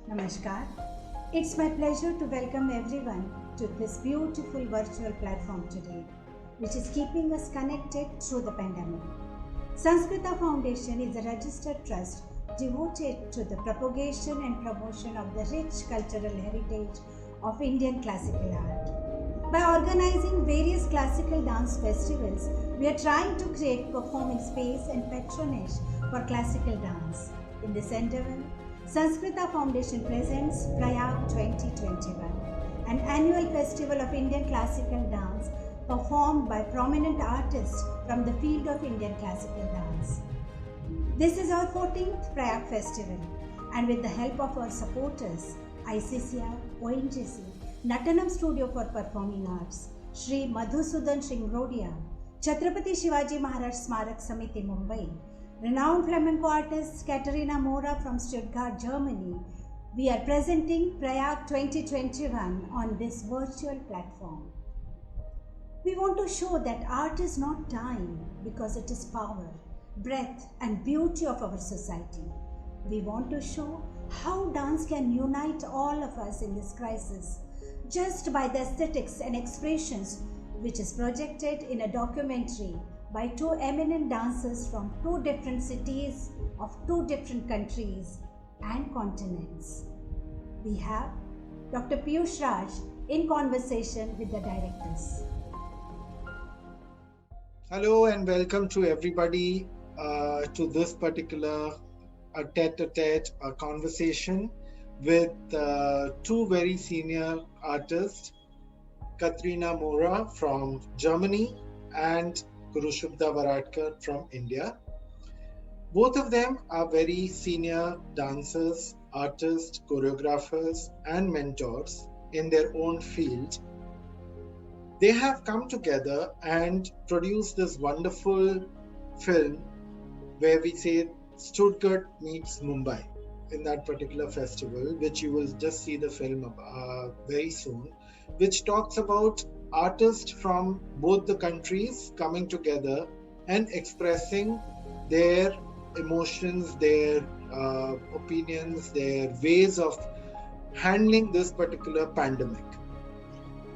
Namaskar. It's my pleasure to welcome everyone to this beautiful virtual platform today, which is keeping us connected through the pandemic. Sanskrita Foundation is a registered trust devoted to the propagation and promotion of the rich cultural heritage of Indian classical art. By organizing various classical dance festivals, we are trying to create performing space and patronage for classical dance. In this endeavor, Sanskrita Foundation presents Prayag 2021, an annual festival of Indian classical dance performed by prominent artists from the field of Indian classical dance. This is our 14th Prayag festival, and with the help of our supporters, ICCR, ONGC, Natanam Studio for Performing Arts, Shri Madhusudan Shringrodia, Chhatrapati Shivaji Maharaj Smarak Samiti Mumbai, renowned flamenco artist Katerina Mora from Stuttgart, Germany, we are presenting Prayag 2021 on this virtual platform. We want to show that art is not dying because it is power, breadth and beauty of our society. We want to show how dance can unite all of us in this crisis just by the aesthetics and expressions which is projected in a documentary by two eminent dancers from two different cities of two different countries and continents. We have Dr. Piyush Raj in conversation with the directors. Hello and welcome to everybody to this particular tete-a-tete conversation with two very senior artists, Katerina Mora from Germany and Guru Shubda Varadkar from India. Both of them are very senior dancers, artists, choreographers, and mentors in their own field. They have come together and produced this wonderful film where we say Stuttgart meets Mumbai in that particular festival, which you will just see the film very soon, which talks about artists from both the countries coming together and expressing their emotions, their opinions, their ways of handling this particular pandemic.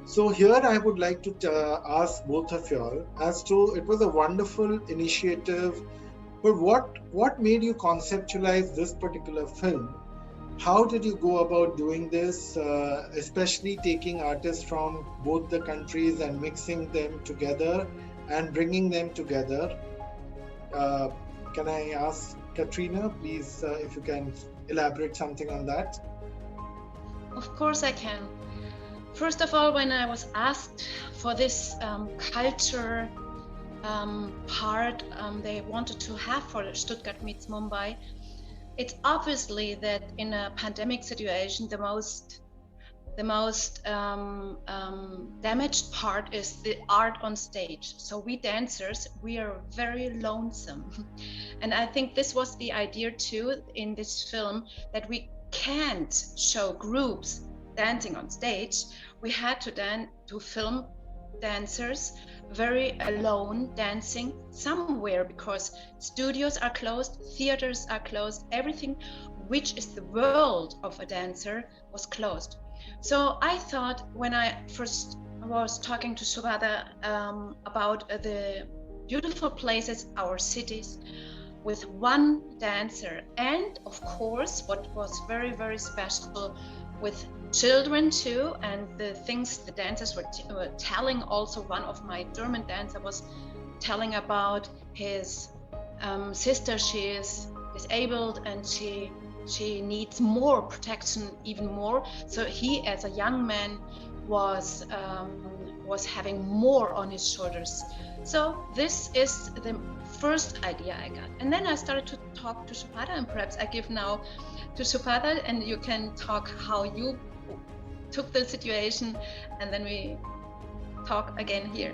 So here I would like to ask both of y'all as to, it was a wonderful initiative, but what made you conceptualize this particular film? How did you go about doing this, especially taking artists from both the countries and mixing them together and bringing them together? Can I ask Katerina, please, if you can elaborate something on that? Of course I can. First of all, when I was asked for this culture part they wanted to have for Stuttgart meets Mumbai, it's obviously that in a pandemic situation, the most damaged part is the art on stage. So we dancers, we are very lonesome. And I think this was the idea too in this film, that we can't show groups dancing on stage. We had to film dancers very alone dancing somewhere, because studios are closed, theaters are closed, everything which is the world of a dancer was closed. So I thought, when I first was talking to Subhadra about the beautiful places, our cities, with one dancer, and of course what was very, very special, with children too, and the things the dancers were telling. Also, one of my German dancers was telling about his sister. She is disabled and she needs more protection, even more. So he, as a young man, was having more on his shoulders. So this is the first idea I got, and then I started to talk to Subhadra, and perhaps I give now to Subhadra, and you can talk how you took the situation, and then we talk again here.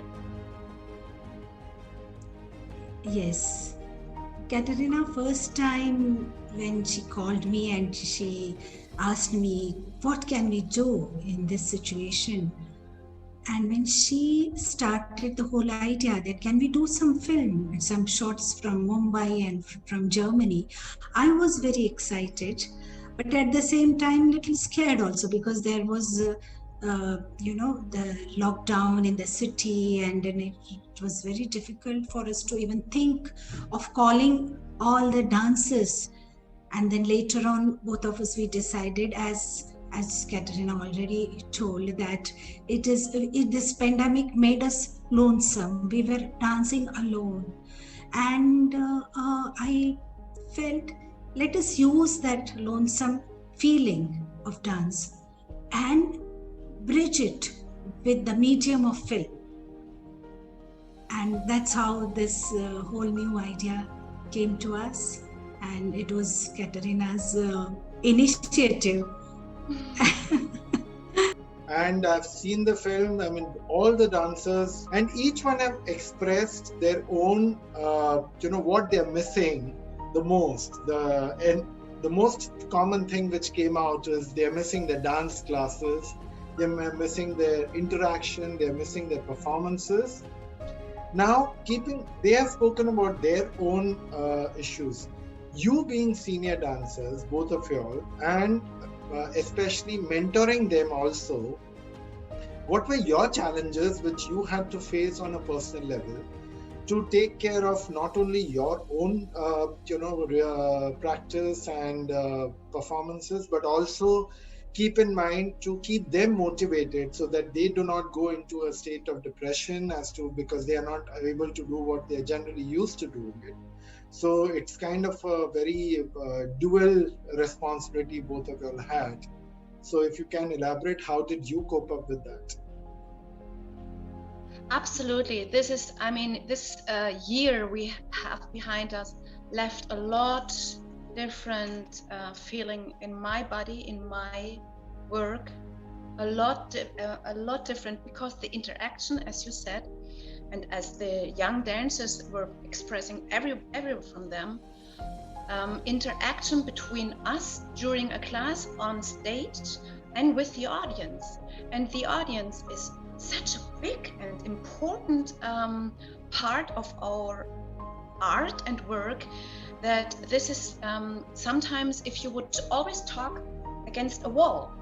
Yes, Katerina, first time when she called me and she asked me, what can we do in this situation? And when she started the whole idea that can we do some film, some shots from Mumbai and from Germany, I was very excited, but at the same time little scared also, because there was the lockdown in the city, and then it was very difficult for us to even think of calling all the dancers. And then later on, both of us, we decided, as Katerina already told, that this pandemic made us lonesome. We were dancing alone, and I felt, let us use that lonesome feeling of dance and bridge it with the medium of film. And that's how this whole new idea came to us, and it was Katerina's initiative. And I've seen the film. I mean, all the dancers and each one have expressed their own, what they're missing the most. The most common thing which came out is they're missing the dance classes, they're missing their interaction, they're missing their performances. Now, they have spoken about their own issues. You being senior dancers, both of you all, and especially mentoring them also, what were your challenges which you had to face on a personal level to take care of not only your own practice and performances, but also keep in mind to keep them motivated so that they do not go into a state of depression because they are not able to do what they're generally used to doing it. So it's kind of a very dual responsibility both of you all had. So if you can elaborate, how did you cope up with that? Absolutely. This year we have behind us left a lot different feeling in my body, in my work, a lot different, because the interaction, as you said, and as the young dancers were expressing, every from them, interaction between us during a class on stage and with the audience. And the audience is such a big and important part of our art and work, that this is sometimes, if you would always talk against a wall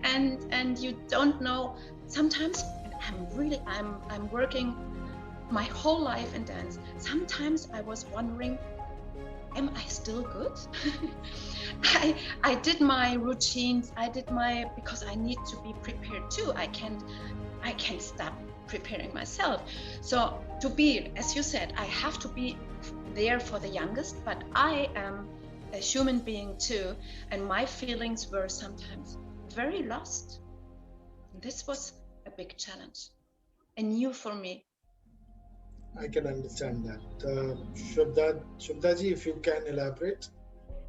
and you don't know, sometimes I'm working my whole life in dance. Sometimes I was wondering, am I still good? I did my routines, because I need to be prepared too. I can't stop preparing myself. So to be, as you said, I have to be there for the youngest, but I am a human being too, and my feelings were sometimes very lost. This was a big challenge and new for me. I can understand that. Shubdaji, if you can elaborate.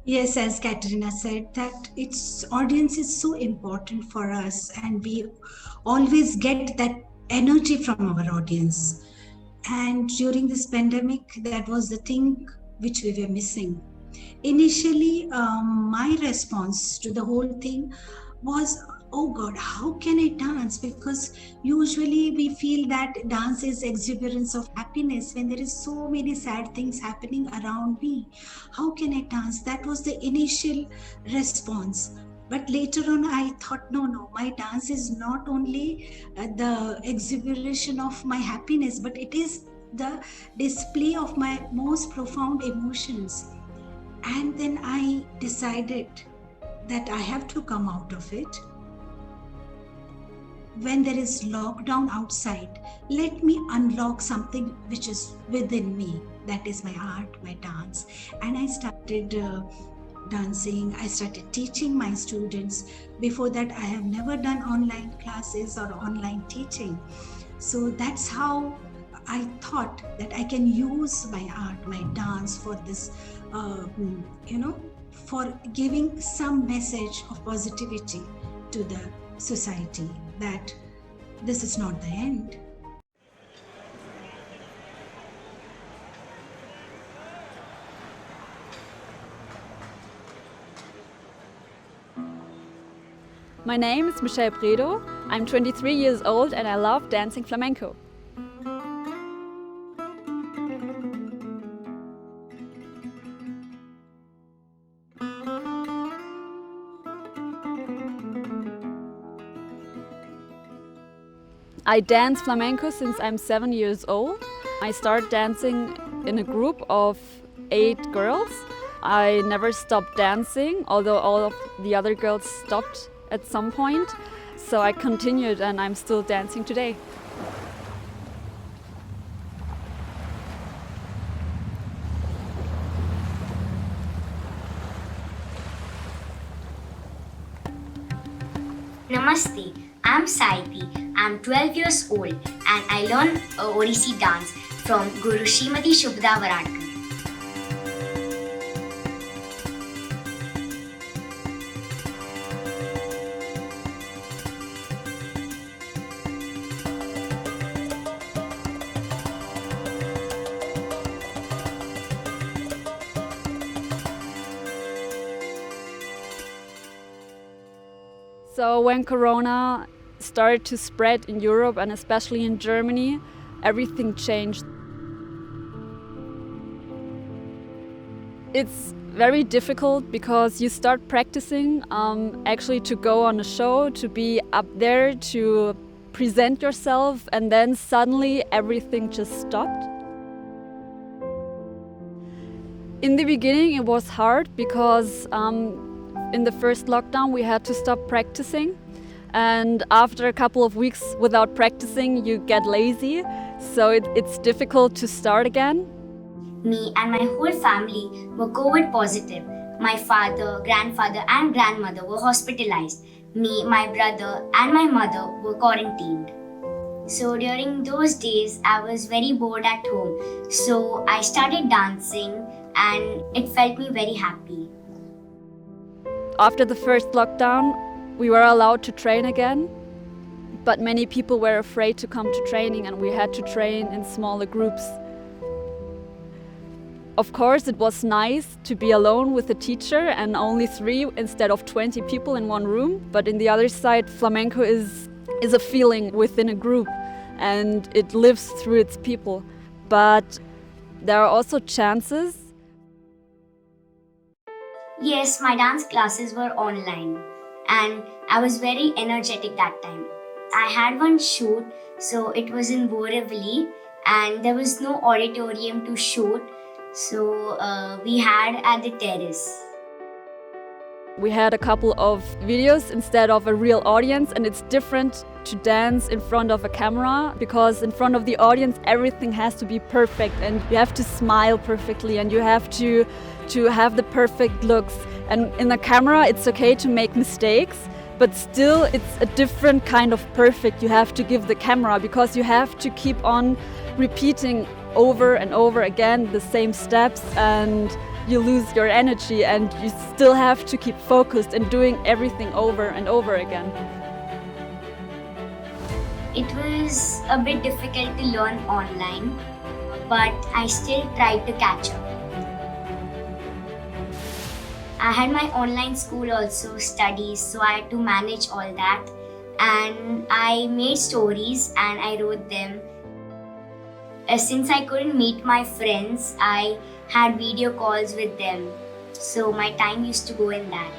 Yes, as Katerina said, that its audience is so important for us, and we always get that energy from our audience. And during this pandemic, that was the thing which we were missing. Initially, my response to the whole thing was, oh God, how can I dance? Because usually we feel that dance is exuberance of happiness when there is so many sad things happening around me. How can I dance? That was the initial response. But later on, I thought, no, my dance is not only the exhibition of my happiness, but it is the display of my most profound emotions. And then I decided that I have to come out of it. When there is lockdown outside, let me unlock something which is within me. That is my art, my dance. And I started dancing. I started teaching my students. Before that, I have never done online classes or online teaching. So that's how I thought that I can use my art, my dance for this, for giving some message of positivity to the society, that this is not the end. My name is Michelle Bredow. I'm 23 years old and I love dancing flamenco. I dance flamenco since I'm 7 years old. I started dancing in a group of 8 girls. I never stopped dancing, although all of the other girls stopped at some point. So I continued and I'm still dancing today. Namaste, I'm Saiti. I'm 12 years old and I learn Odissi dance from Guru Srimati Shubhda Varadkar. So when Corona started to spread in Europe and especially in Germany, everything changed. It's very difficult because you start practicing actually to go on a show, to be up there, to present yourself, and then suddenly everything just stopped. In the beginning it was hard because in the first lockdown we had to stop practicing, and after a couple of weeks without practicing you get lazy, so it's difficult to start again. Me and my whole family were COVID positive. My father, grandfather and grandmother were hospitalized. Me, my brother and my mother were quarantined. So during those days I was very bored at home. So I started dancing and it felt me very happy. After the first lockdown, we were allowed to train again, but many people were afraid to come to training and we had to train in smaller groups. Of course, it was nice to be alone with a teacher and only 3 instead of 20 people in one room, but in the other side, flamenco is a feeling within a group and it lives through its people. But there are also chances. Yes, my dance classes were online and I was very energetic that time. I had one shoot, so it was in Borivali and there was no auditorium to shoot, so we had at the terrace. We had a couple of videos instead of a real audience, and it's different to dance in front of a camera because in front of the audience everything has to be perfect and you have to smile perfectly and you have to have the perfect looks. And in the camera it's okay to make mistakes, but still it's a different kind of perfect you have to give the camera because you have to keep on repeating over and over again the same steps and you lose your energy and you still have to keep focused and doing everything over and over again. It was a bit difficult to learn online, but I still tried to catch up. I had my online school also, studies, so I had to manage all that. And I made stories and I wrote them. Since I couldn't meet my friends, I had video calls with them. So my time used to go in that.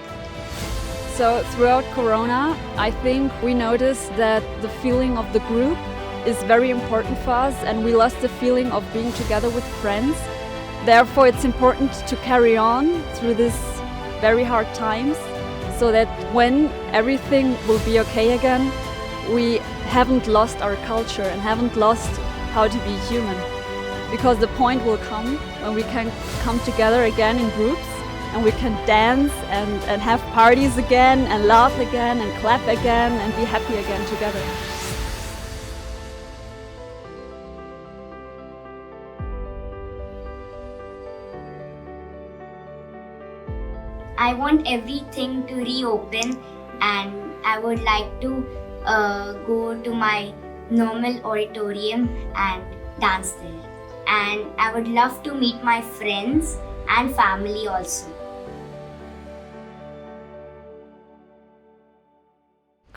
So throughout Corona, I think we noticed that the feeling of the group is very important for us and we lost the feeling of being together with friends. Therefore, it's important to carry on through these very hard times so that when everything will be okay again, we haven't lost our culture and haven't lost how to be human. Because the point will come when we can come together again in groups and we can dance and have parties again and laugh again and clap again and be happy again together. I want everything to reopen and I would like to go to my normal auditorium and dance there. And I would love to meet my friends and family also.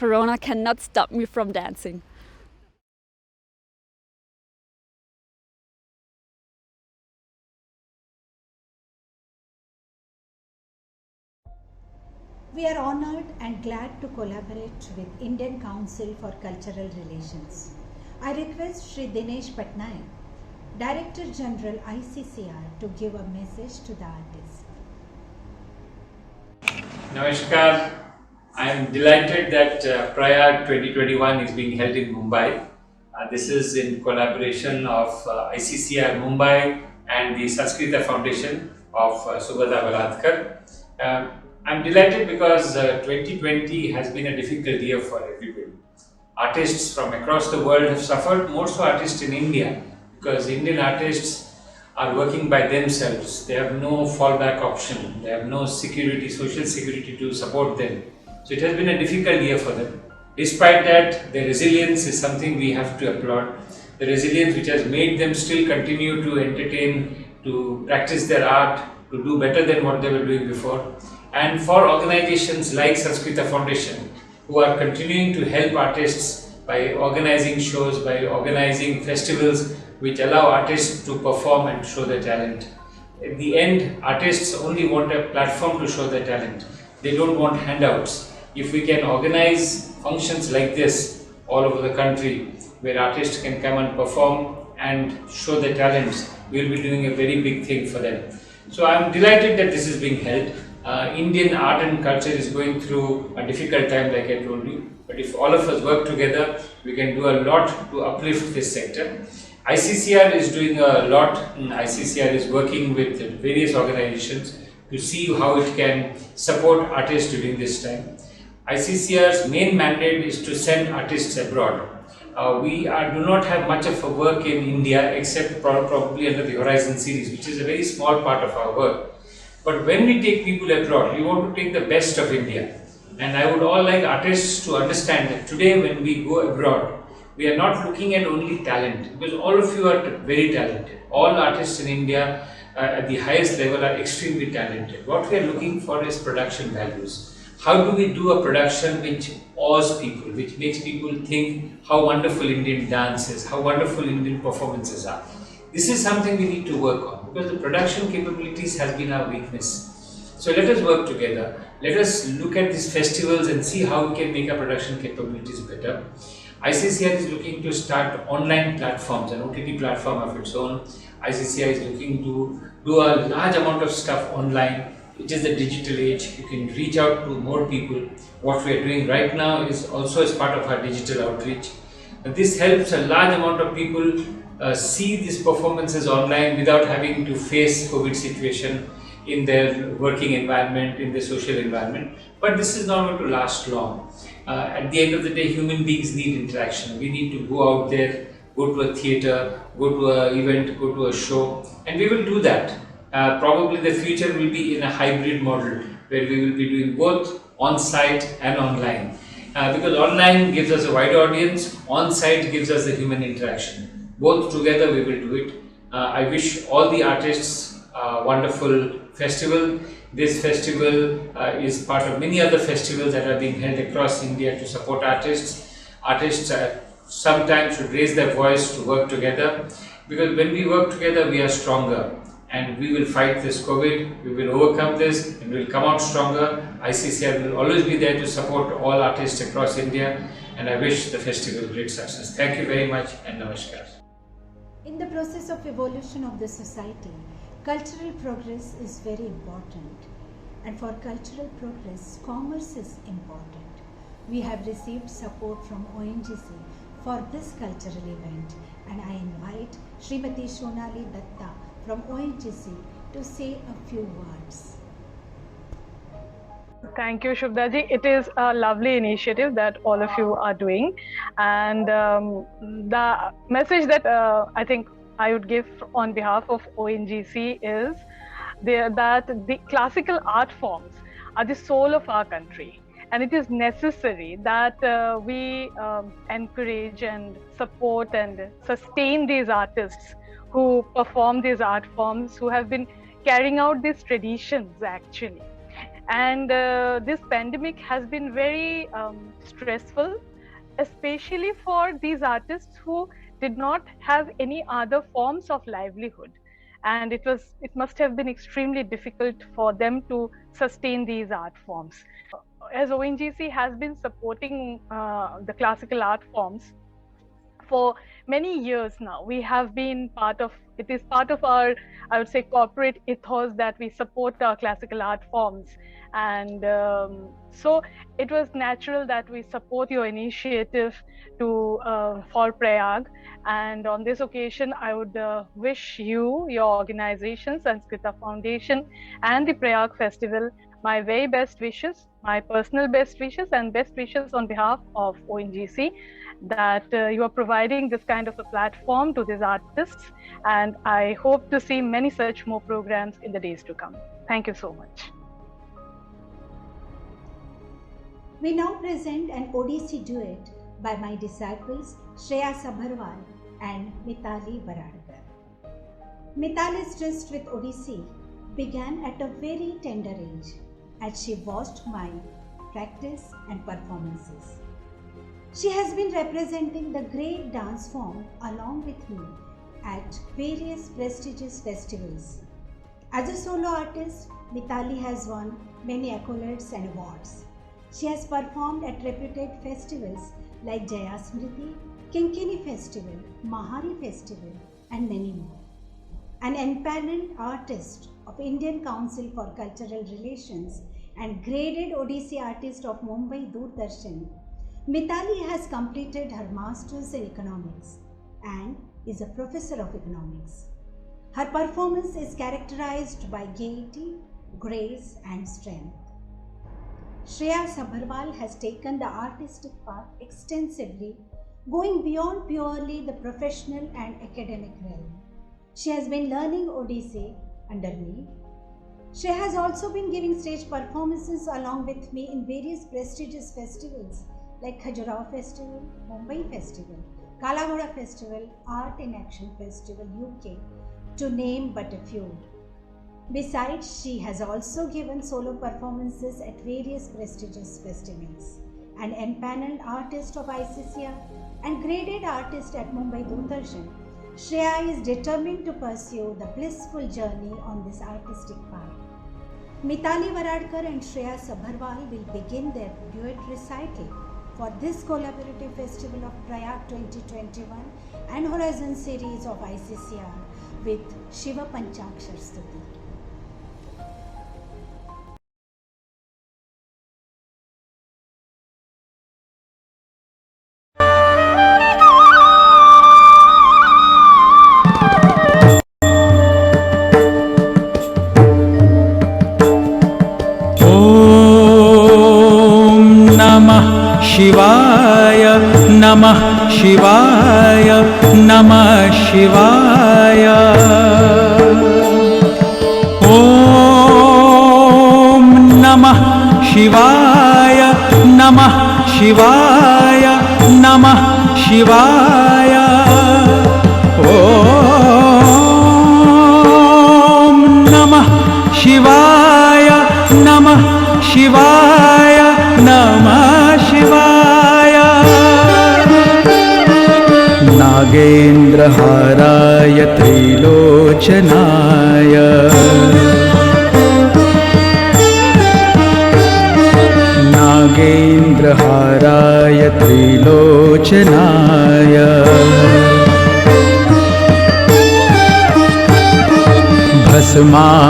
Corona cannot stop me from dancing. We are honored and glad to collaborate with Indian Council for Cultural Relations. I request Shri Dinesh Patnaik, Director General ICCR, to give a message to the artists. Namaskar. I am delighted that Prayag 2021 is being held in Mumbai. This is in collaboration of ICCR Mumbai and the Sanskrita Foundation of Subhadra Balatkar. I'm delighted because 2020 has been a difficult year for everybody. Artists from across the world have suffered, more so artists in India, because Indian artists are working by themselves. They have no fallback option. They have no security, social security to support them. So it has been a difficult year for them. Despite that, their resilience is something we have to applaud. The resilience which has made them still continue to entertain, to practice their art, to do better than what they were doing before. And for organizations like Sanskrita Foundation, who are continuing to help artists by organizing shows, by organizing festivals which allow artists to perform and show their talent. In the end, artists only want a platform to show their talent. They don't want handouts. If we can organize functions like this all over the country, where artists can come and perform and show their talents, we'll be doing a very big thing for them. So I'm delighted that this is being held. Indian art and culture is going through a difficult time, like I told you. But if all of us work together, we can do a lot to uplift this sector. ICCR is doing a lot. ICCR is working with various organizations to see how it can support artists during this time. ICCR's main mandate is to send artists abroad. We do not have much of a work in India except probably under the Horizon series, which is a very small part of our work. But when we take people abroad, we want to take the best of India. And I would all like artists to understand that today when we go abroad, we are not looking at only talent, because all of you are very talented. All artists in India at the highest level are extremely talented. What we are looking for is production values. How do we do a production which awes people, which makes people think how wonderful Indian dance is, how wonderful Indian performances are. This is something we need to work on, because the production capabilities has been our weakness. So let us work together. Let us look at these festivals and see how we can make our production capabilities better. ICCR is looking to start online platforms, an OTT platform of its own. ICCR is looking to do a large amount of stuff online. It is the digital age. You can reach out to more people. What we are doing right now is also as part of our digital outreach. This helps a large amount of people see these performances online without having to face COVID situation in their working environment, in their social environment. But this is not going to last long. At the end of the day, human beings need interaction. We need to go out there, go to a theatre, go to an event, go to a show, and we will do that. Probably the future will be in a hybrid model where we will be doing both on-site and online. Because online gives us a wide audience, on-site gives us the human interaction. Both together we will do it. I wish all the artists a wonderful festival. This festival is part of many other festivals that are being held across India to support artists. Artists sometimes should raise their voice to work together, because when we work together we are stronger, and we will fight this COVID, we will overcome this, and we will come out stronger. ICCR will always be there to support all artists across India, and I wish the festival great success. Thank you very much, and namaskar. In the process of evolution of the society, cultural progress is very important. And for cultural progress, commerce is important. We have received support from ONGC for this cultural event, and I invite Srimati Shonali Datta from ONGC to say a few words. Thank you, Shubhdaji. It is a lovely initiative that all of you are doing. And the message that I think I would give on behalf of ONGC is that the classical art forms are the soul of our country. And it is necessary that we encourage and support and sustain these artists who perform these art forms, who have been carrying out these traditions actually. And this pandemic has been very stressful, especially for these artists who did not have any other forms of livelihood. And it must have been extremely difficult for them to sustain these art forms. As ONGC has been supporting the classical art forms for many years now, we have been it is part of our, I would say, corporate ethos that we support our classical art forms. And so it was natural that we support your initiative for Prayag. And on this occasion, I would wish you, your organization, Sanskrita Foundation, and the Prayag Festival, my very best wishes, my personal best wishes, and best wishes on behalf of ONGC, that you are providing this kind of a platform to these artists. And I hope to see many such more programs in the days to come. Thank you so much. We now present an Odissi duet by my disciples Shreya Sabharwal and Mitali Varadkar. Mitali's tryst with Odissi began at a very tender age as she watched my practice and performances. She has been representing the great dance form along with me at various prestigious festivals. As a solo artist, Mitali has won many accolades and awards. She has performed at reputed festivals like Jaya Smriti, Kinkini Festival, Mahari Festival, and many more. An empaneled artist of Indian Council for Cultural Relations and graded Odissi artist of Mumbai Doordarshan, Mitali has completed her Masters in Economics and is a professor of economics. Her performance is characterized by gaiety, grace, and strength. Shreya Sabharwal has taken the artistic path extensively, going beyond purely the professional and academic realm. She has been learning Odissi under me. She has also been giving stage performances along with me in various prestigious festivals like Khajuraho Festival, Mumbai Festival, Kala Ghoda Festival, Art in Action Festival, UK, to name but a few. Besides, she has also given solo performances at various prestigious festivals. An empaneled artist of ICCR and graded artist at Mumbai Doordarshan, Shreya is determined to pursue the blissful journey on this artistic path. Mitali Varadkar and Shreya Sabharwal will begin their duet recital for this collaborative festival of Prayag 2021 and Horizon series of ICCR with Shiva Panchakshar Stuti. शिवाय नमः शिवाय नमः शिवाय ॐ नमः शिवाय नमः शिवाय नमः शिवाय ॐ नमः शिवाय नमः शिवाय नमः शिवाय नागेन्द्रहाराय त्रिलोचनाय नागेन्द्रहाराय त्रिलोचनाय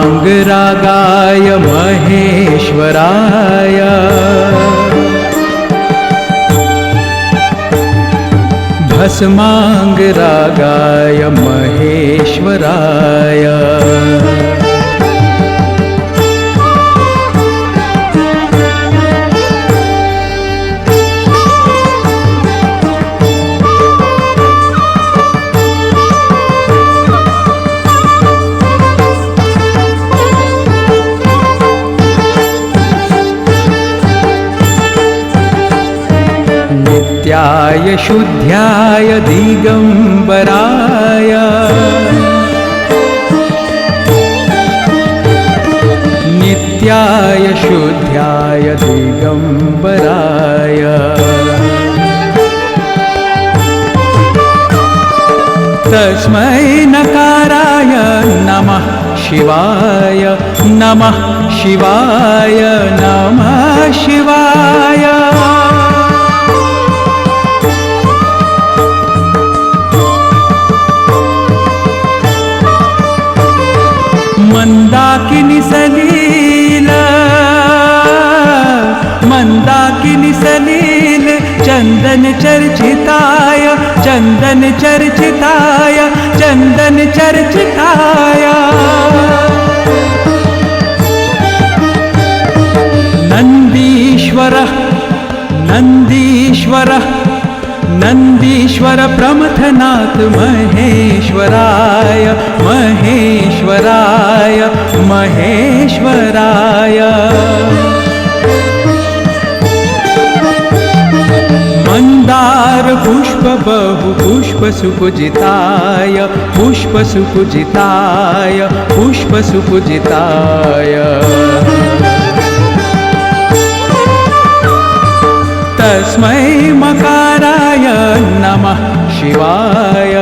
भस्माङ्गरागाय महेश्वराय भस्माङ्गरागाय महेश्वराय नित्याय शुद्ध्याय दिगम्बराय नित्याय शुद्ध्याय शुद्ध्याय दिगम्बराय तस्मै नकाराय नमः शिवाय नमः शिवाय नमः शिवाय मंदाकिनी सलील मंदाकिनी सलील चंदन चर्चिताय चंदन चर्चिताय चंदन चर्चिताय नन्दीश्वरः नन्दीश्वरः नन्दीश्वर प्रमथनाथ महेश्वराय महेश्वराय महेश्वराय मंदार पुष्प बहु पुष्प सुपूजिताय पुष्प सुपूजिताय पुष्प सुपूजिताय तस्मै मकाराय नमः शिवाय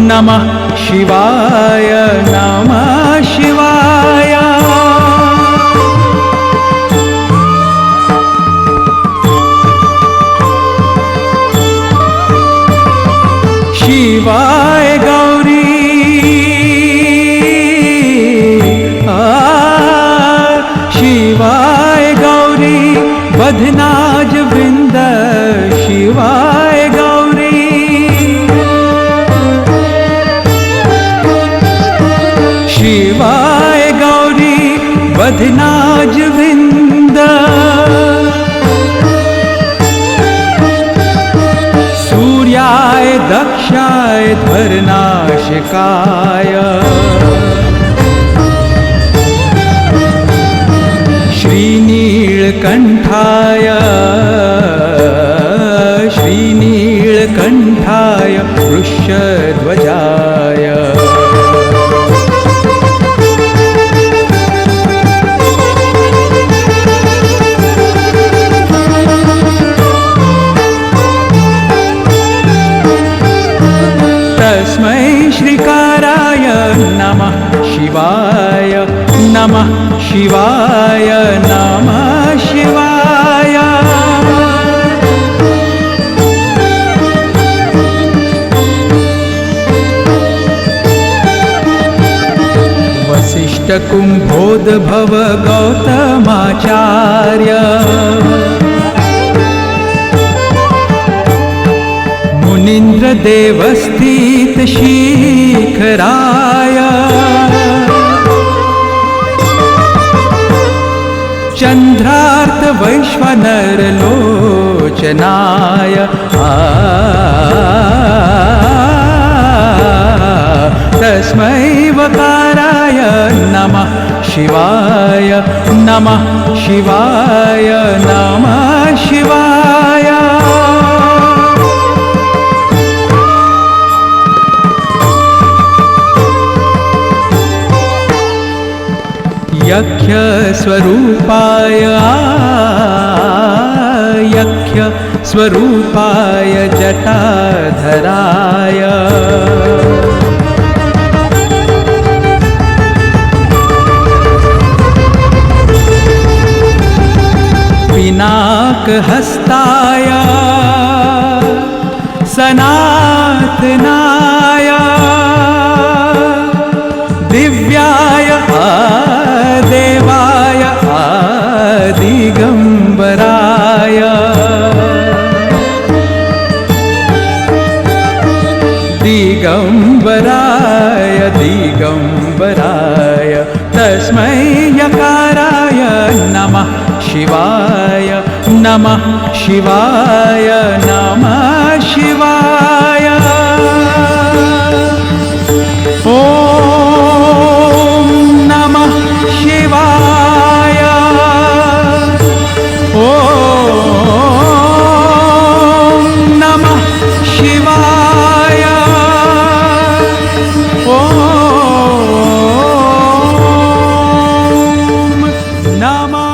नमः शिवाय नमः शिवाय शिवाय गौरी शिवाय गौरी बधनाज वृंद शिवाय गौरी शिवाय गौरी बधनाज वृंद सूर्याय दक्षाय ध्वरनाशिकाय श्रीनीलकण्ठाय श्रीनीलकण्ठाय वृषध्वजाय तस्मै श्रीकाराय नमः शिवाय नमः शिवाय नमः शिवाय वसिष्ठ कुम्भोद्भव गौतमाचार्य मुनीन्द्र देवस्थित शिखराय चंद्रार्थ वैश्वानर लोचनाय तस्मै वकाराय नमः शिवाय नमः शिवाय नमः शिवाय यक्ष स्वरूपाय यक्ष स्वरूपाय जटाधराय पिनाकहस्ताय सनातनाय दिव्याय देवाय दिगंबराय दिगंबराय दिगंबराय तस्मै यकाराय नमः शिवाय नमः शिवाय नमः शिवाय ॐ नमः शिवाय ॐ नमः शिवाय ॐ नमः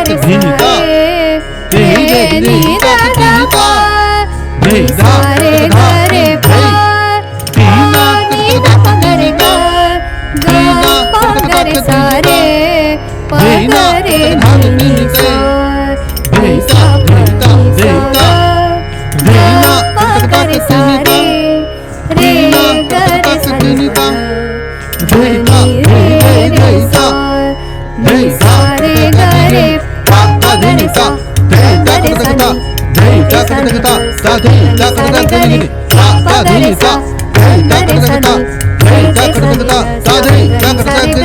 Hey, सा रे प ग रे नी सा रे सा प नी सा ग प ग रे सा रे रे ग रे सा नी सा रे नी रे रे सा नी सा रे ग रे प ग रे सा रे ग रे सा नी रे ग सा नी सा रे ग रे प ग रे सा रे ग रे सा नी रे ग सा नी सा रे ग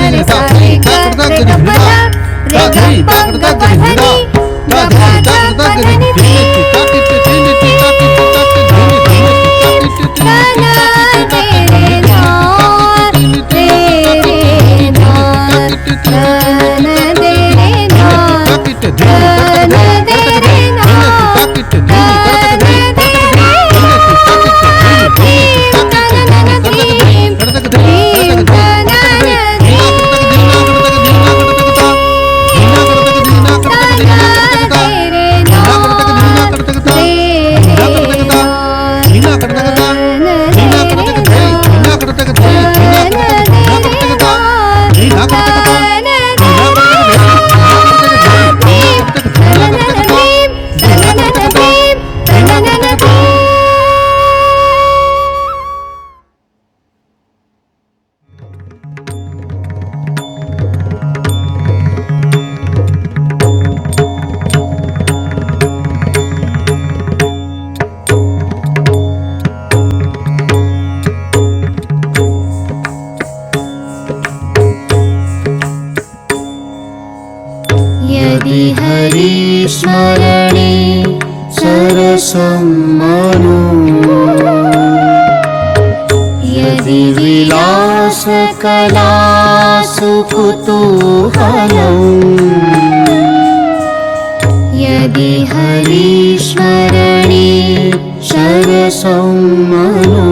रे सा रे ग रे ग प रे ग प ग प ध नी ग प ग प ध नी रे यदि हरि स्मरणे सरसं मनो यदि विलासकलासु कुतूहलम् यदि हरि स्मरणे सरसं मनो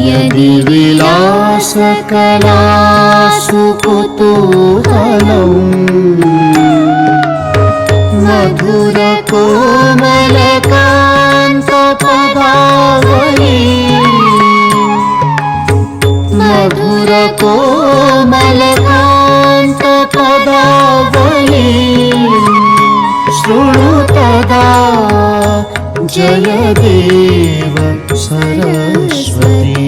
यदि विलासकलासु कुतूहलम् मधुरकोमलकान्तपदावली मधुरकोमलकान्तपदावली शृणु तदा जयदेव सरस्वती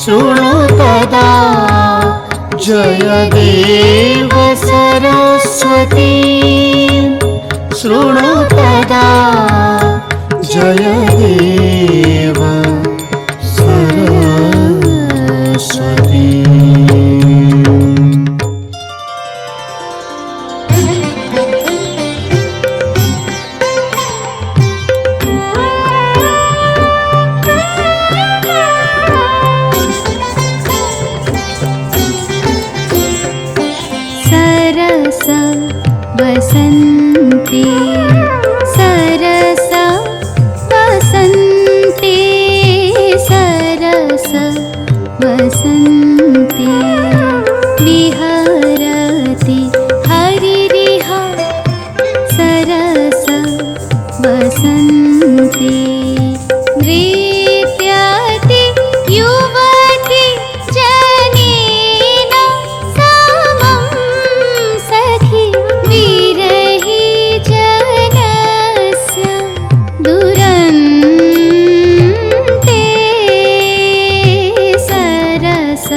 शृणु तदा जयदेव सरस्वती शृणु तदा जयदेव सरस्वती बसन्ते सरस बसन्ते सरस बसन्ते विहरति हरिरिह सरस बसन्ते नृत्यति युवति जनेन समं सखि विरहि जनस्य दुरन्ते सरस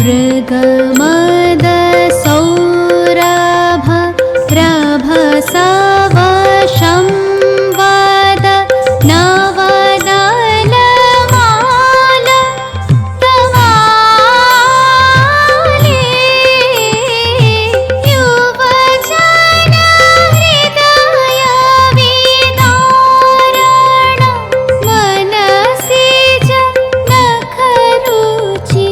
मृगमद सौरभ प्रभसवशं वद नवदलमाल तवाले युवजन हृदय विदारण मनसिज नखरुचि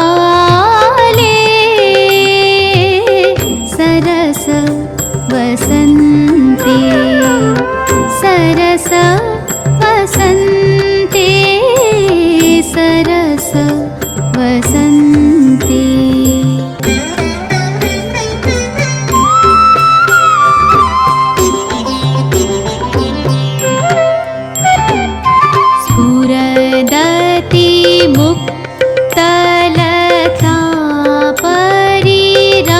शुकजाले सरस वसन्ते सरस वसन्ते सरस वसन्ते स्फुरदति मुक्तलता परिरम्भण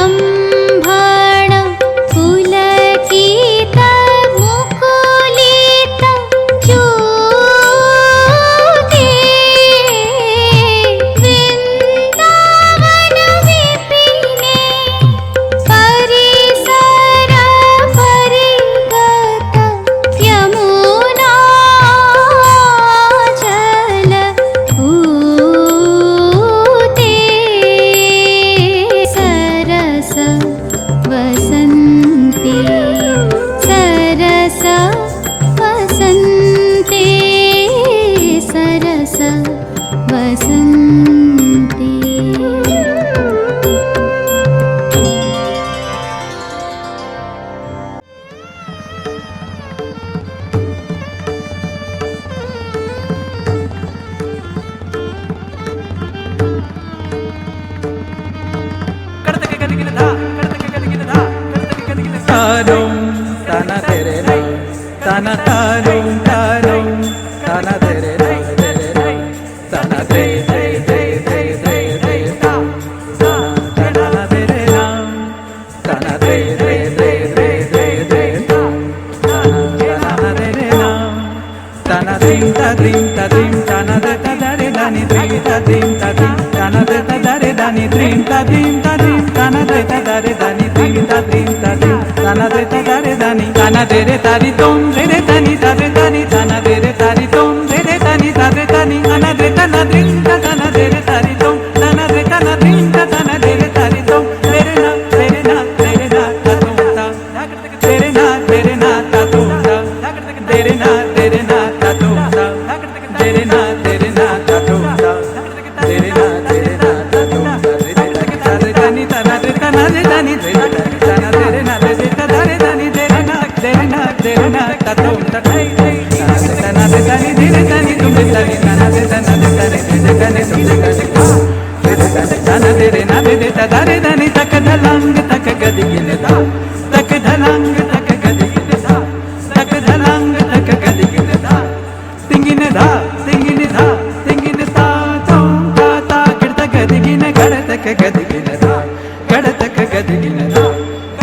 पुलकित मुकुलित च्युते वृन्दावन विपिने परिसर परिगत यमुना जल ऊते सरस वसन्ते सरस वसन्ते सरस वसन्ते Tanum, tana tere na, tana tanum, tanum, tana tere na, tana tere tere tere tere tere tere ta, tana tere na, tana tere tere tere tere tere ta, tana tere na, tana dim ta dim ta dim, tana de ta dare dani dim ta dim ta dim, tana de ta dare dani dim ta dim ta dim, tana de ta dare dani dim ta dim ta dim. Tana de ta dare dani, tana de re tari tom, re re tani ta re tani, tana de re tari tom, re re tani ta re tani, tana de tana drin ta tana de re tari tom, tana de tana drin ta tana de re tari tom, re re na ta tom ta, re re na ta tom ta, re re na ta tom ta, re re na ta tom ta, re re na ta tom ta, re re ta re tani tana de tana de tani, re re tana de re na de ta dare dani de re na ta tom ta tana de tani de re tani tum de tani tana de tani de re tani tum de tani tana de re na de ta dare dani tak dhalang tak gadigin da tak dhalang tak gadigin da tak dhalang tak gadigin da tingin da tom ta ta girta gadigin gadatak gadigin da gadatak gadigin da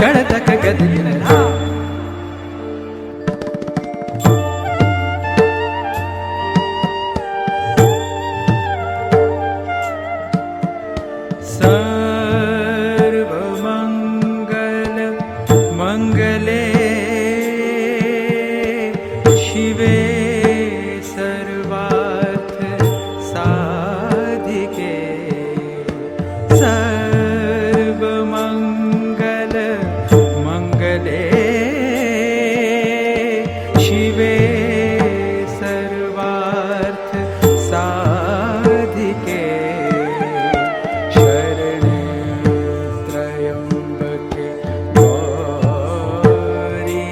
gadatak gadigin da सर्वमंगल मंगले शिवे सर्वार्थ साधिके सर्वमंगल मंगले शिवे सर्वार्थ साधिके शरणे त्र्यंबके गौरी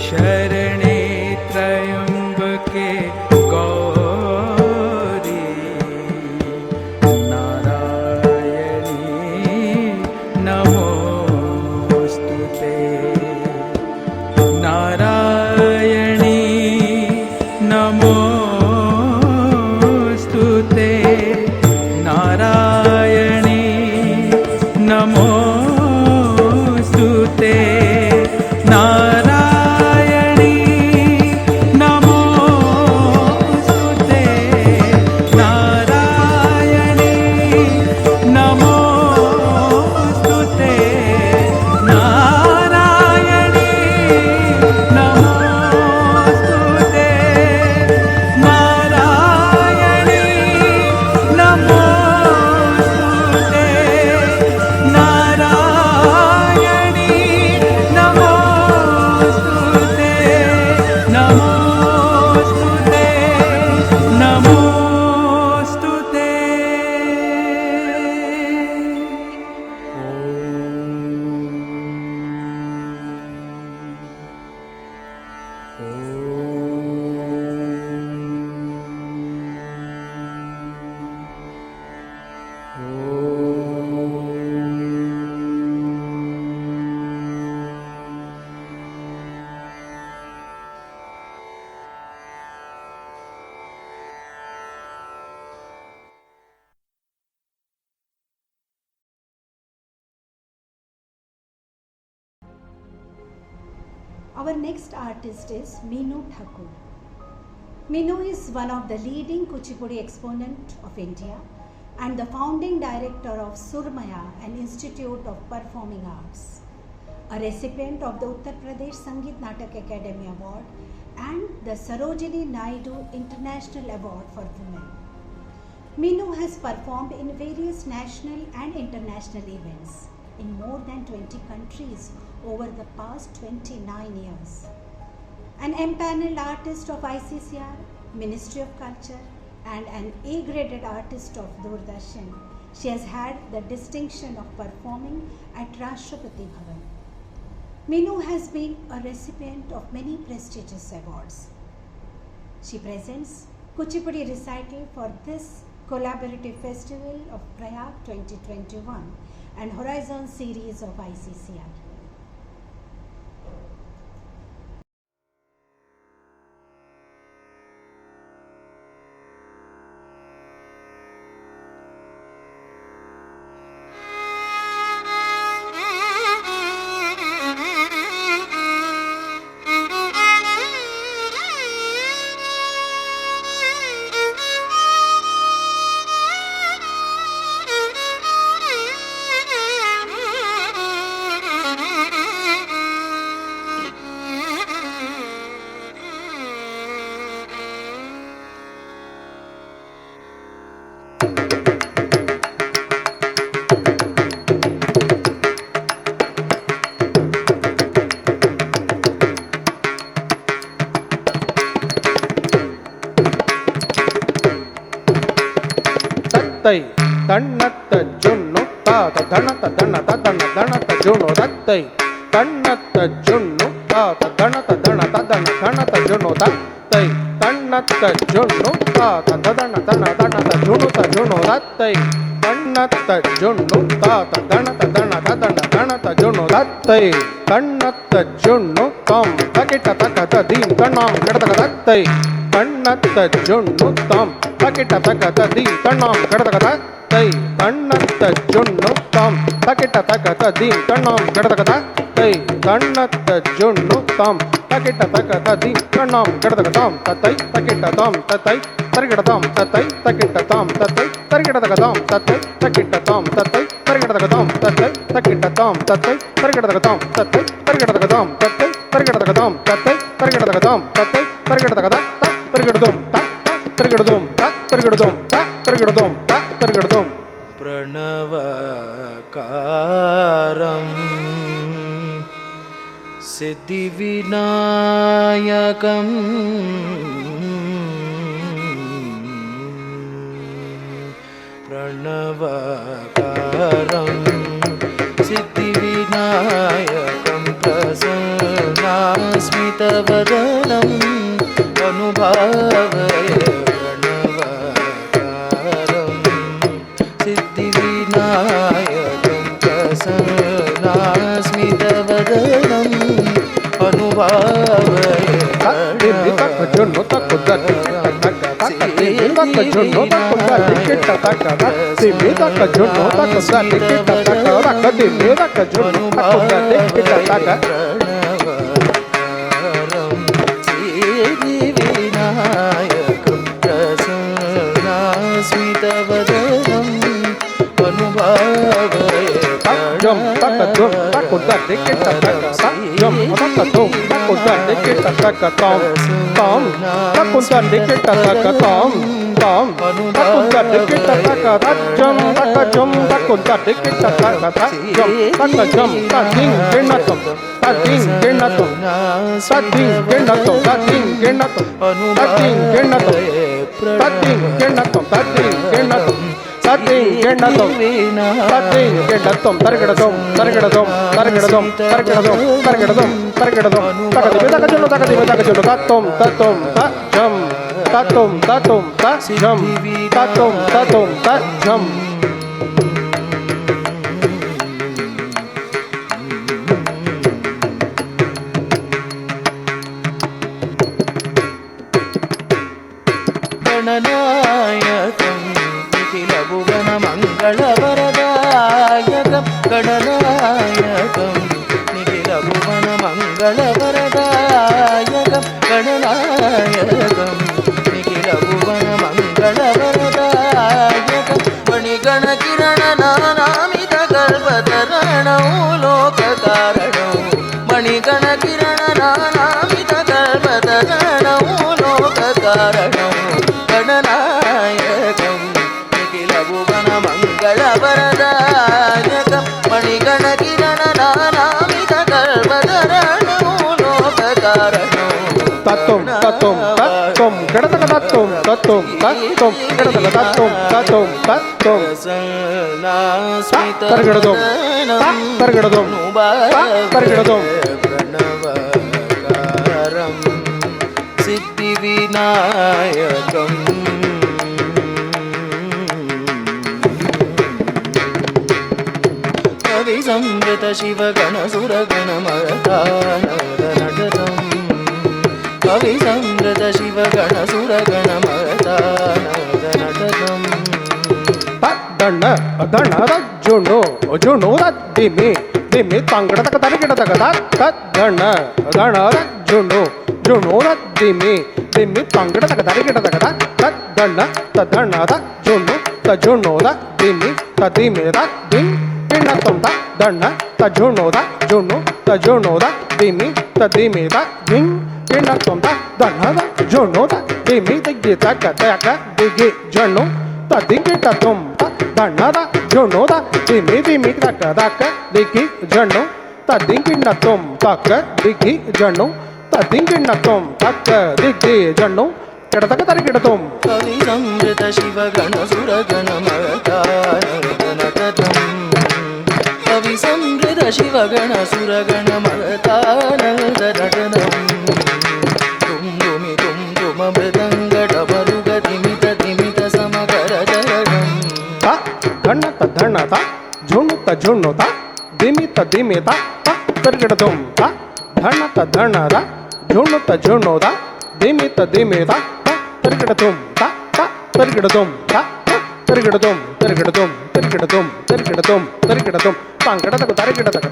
शरणे त्र्यंबके गौरी नारायणी नमोस्तुते नारायणी नमोस्तुते नारायणी नमोस्तुते Narayani Our next artist is Meenu Thakur. Meenu is one of the leading Kuchipudi exponent of India and the founding director of Surmaya, an institute of performing arts, a recipient of the Uttar Pradesh Sangeet Natak Academy Award and the Sarojini Naidu International Award for Women. Meenu has performed in various national and international events in more than 20 countries over the past 29 years. An empaneled artist of ICCR, Ministry of Culture, and an A-graded artist of Doordarshan, she has had the distinction of performing at Rashtrapati Bhavan. Meenu has been a recipient of many prestigious awards. She presents Kuchipudi recital for this collaborative festival of Prayag 2021 and Horizon series of ICCR. தன்னத்த ஜொன்னு தாத தனத தனத தன தனத ஜொன்னு தத்தை தன்னத்த ஜொன்னு தாத தனத தனத தன தனத ஜொன்னு தத்தை தன்னத்த ஜொன்னு தாத தன தன தனத ஜொன்னு ஜொன்னு தத்தை தன்னத்த ஜொன்னு தாத தனத தனத தன தனத ஜொன்னு தத்தை தன்னத்த ஜொன்னு தம் தகிட்ட தகத theme தண்ணாம் கடதக தத்தை தன்னத்த ஜொன்னு தம் தகிட்ட தகத தீம் தண்ணாம் கடதக தத்தை தன்னத்த ஜொன்னு தம் தகிட்ட தகத தீம் தண்ணாம் கடதக தத்தை தன்னத்த ஜொன்னு தம் தகிட்ட தகத தீம் தண்ணாம் கடதக தாம் தத்தை தகிட்ட தாம் தத்தை தரிகிட தாம் தத்தை தகிட்ட தாம் தத்தை தரிகிட தகதாம் தத்தை தகிட்ட தாம் தத்தை தரிகிட தகதாம் தத்தை தகிட்ட தாம் தத்தை தரிகிட தகதாம் தத்தை தரிகிட தகதாம் தத்தை தரிகிட தகதாம் தத்தை தரிகிட தகதாம் தத்தை தரிகிட தகதா தரிகிடதும் தரிகிடதும் தரிகிடதும் தரிகிடதும் தரிகிடதும் प्रणवकारं सिद्धिविनायकं प्रणवकारं सिद्धिविनायकं प्रसन्नास्मितवदनम् अनुभावये सिद्धिविनायकं प्रसन्नास्मितवदनम् अनुभावये सिद्धिविनायकं प्रसन्नास्मितवदनम् अनुभावये jom takatum takudat dikit takata jom takatum takudat dikit takata tom takudat dikit takata tom takudat dikit takata jom takudat dikit takata jom takajom taking genatum taking genatum taking genatum taking genatum taking genatum taking genatum taking genatum தத்திங்கிண்ணத்தும் தத்திங்கிண்ணத்தும் தருகிடதும் தருகிடதும் தருகிடதும் தருகிடதும் தருகிடதும் தருகிடதும் தகதிமி தகஜுனு தகதிமி தகஜுனு தத்தும் தத்தும் தஜம் தத்தும் தத்தும் தஜம் தத்தும் தத்தும் தஜம் गणनायकं Nikhil भुवन मङ्गलवरदायकं गणनायकं निखिल भुवन मङ्गलवरदायकं गणनायकं निखिल भुवन मङ्गलवरदायकं मणिगणकिरणनानामित कल्पतरणौ लोककारणौ मणिगणकिरणनानामित कल्पतरणौ लोककारणौ गणनायकं निखिल भुवन मङ्गलवरदायकं मणिगणकिरणनानामित कल्पतरणौ लोककारणौ तत्तुम तत्तुम तत्तुम गणतक तत्तुम तत्तुम तत्तुम गणतक तत्तुम तत्तुम तत्तुम तरगड़दुम तरगड़दुम तरगड़दुम प्रणवकारं सिद्धिविनायकं कविसंवृत शिवगणसुरगणमरतानदनटतम् कविसंवृत शिवगणसुरगणमरतानदनटतम् दण्ड दण्ड जुणु जुणु दिमि दिमि तंगड़तक तरगिड़तक दण्ड दण्ड जुणु जुणु दिमि दिमि तंगड़तक तरगिड़तक दण्ड तदण्ड जुणु तजुणु दिमि तदिमि दिं किण्णतुं दण्ड तजुणु जुणु तजुणु दिमि तदिमि दिं किण्णतुं दण्ड जुणु दिमि दिगि तक तक दिगि जुणु तदिगिटतुं दण्ड जुणु दिमि दिमि तक तक दिगि जुणु तदिगिण्णतुं तक दिगि जुणु तदिगिण्णतुं तक दिगि जुणु किडतक तरगिडतुं कविसंवृत शिवगणसुरगणमरतानदनटतम् कविसंवृत शिवगणसुरगणमरतानदनटतम् तुम्दुमि तुम्दुममृदङ्गडमरुगतिमित तिमित समकरचरणम् धण्ण तद्धण्ण झुणु तझुणु दिमि तदिमि तरगिडतुं धण्ण तद्धण्ण झुणु तझुणु दिमि तदिमि तरगिडतुं तरगिडतुं तरगिडतुं तरगिडतुं तरगिडतुं तरगिडतुं तरगिडतुं पंगडतक तरगिडतक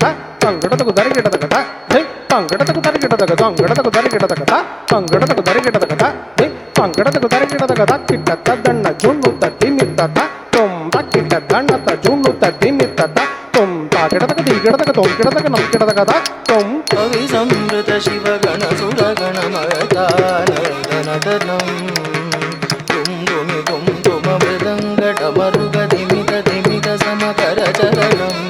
पंगडतक तरगिडतक हे पंगडतक तरगिडतक पंगडतक तरगिडतक पंगडतक तरगिडतक हे पंगडतक तरगिडतक किट्टत दण्ण झुणु तदिमि तुम किट्ट दण्ण तझुणु तदिमि तुम तागिडतक दीगिडतक तोगिडतक नमगिडतक तुम कविसंवृत शिवगणसुरगणमरतानदनटतम् तुम्दुमि तुम्दुममृदङ्गडमरुगतिमित तिमित समकरचरणम्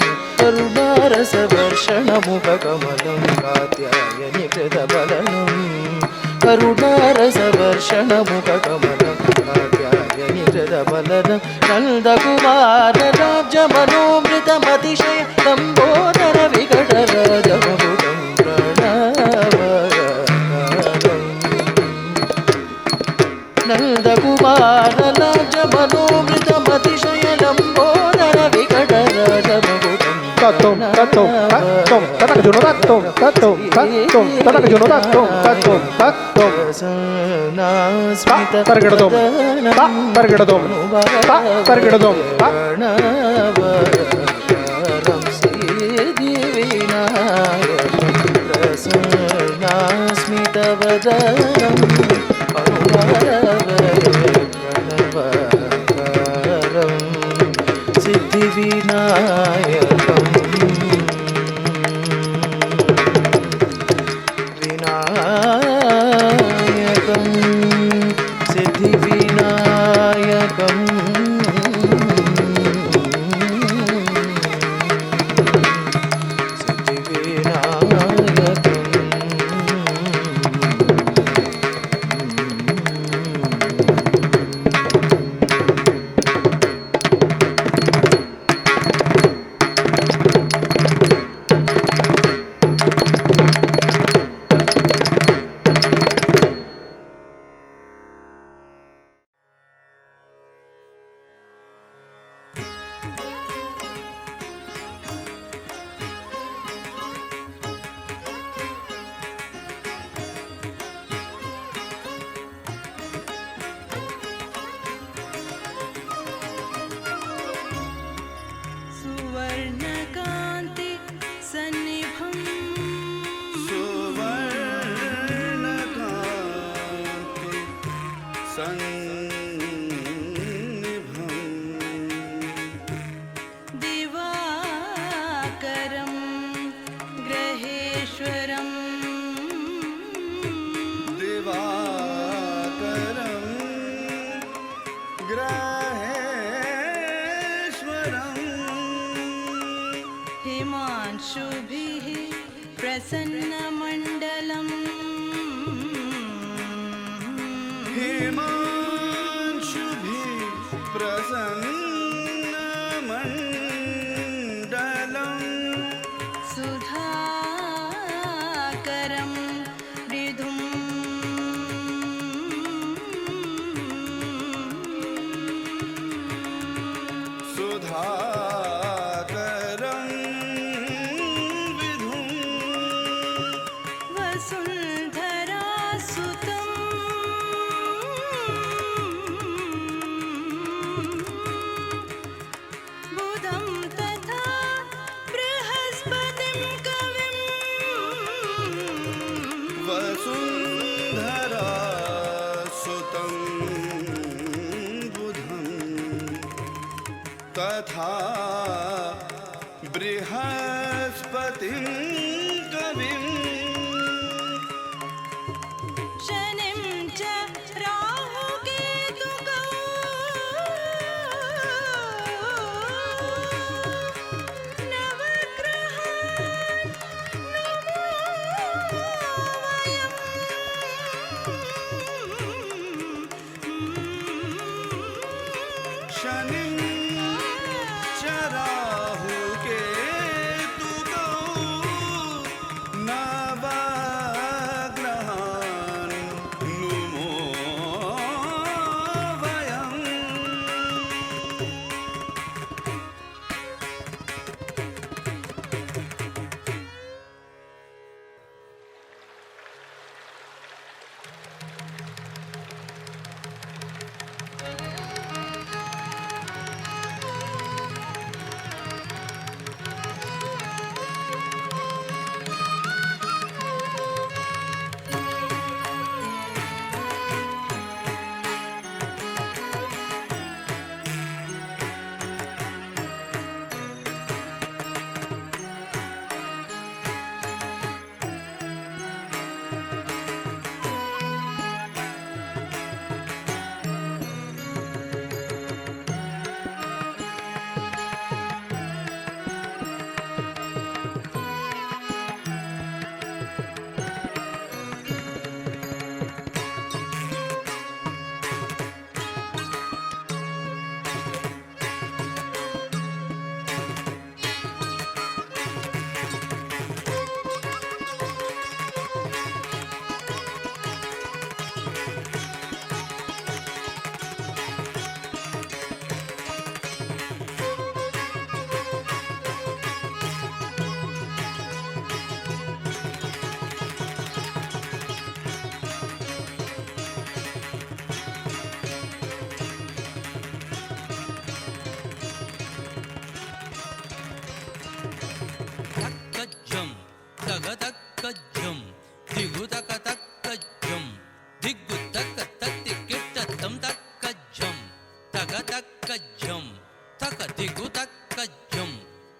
करुणारसवर्षणमुखकमलं कात्यायनि कृतबलनम् करुणारसवर्षणमुखकमलं कात्यायनि कृतबलनम् नन्दकुमारराजमनोमृतमतिशय लम्बोदर विकटराजमकुटं प्रणवकारम् नन्दकुमारराजमनोमृतमतिशय लम्बोदर विकटराजमकुटं तत्तुम तत्तुम तत्तुम ततक जुणु तत्तुम तत्तुम तत्तुम ततक जुणु तत्तुम तत्तुम तत्तुम तरगिडतुं तरगिडतुं तरगिडतुं प्रणवकारं सिद्धिविनायकं प्रसन्नास्मितवदनम् प्रणवकारं सिद्धिविनायकम् विनायकं सिद्धिविनायकम् दिवाकरं ग्रहेश्वरं हिमांशुभिः प्रसन्नमण्डलम् सुधाकरं मृदुं वसुन्धरासुतं बुधं तथा बृहस्पतिं कविं तथा बृहस्पतिं कविं शनिं च राहुकेतुगौ नवग्रहान् नमो वयम् शनिं च राहुकेतुगौ नवग्रहान् नुमो वयम् तक्कज्जं तगतक्कज्जं दिगुतकतक्कज्जं दिग्गुतकतत्तिकिट्टतं तक्कज्जं तगतक्कज्जं तकदिगुतक्कज्जं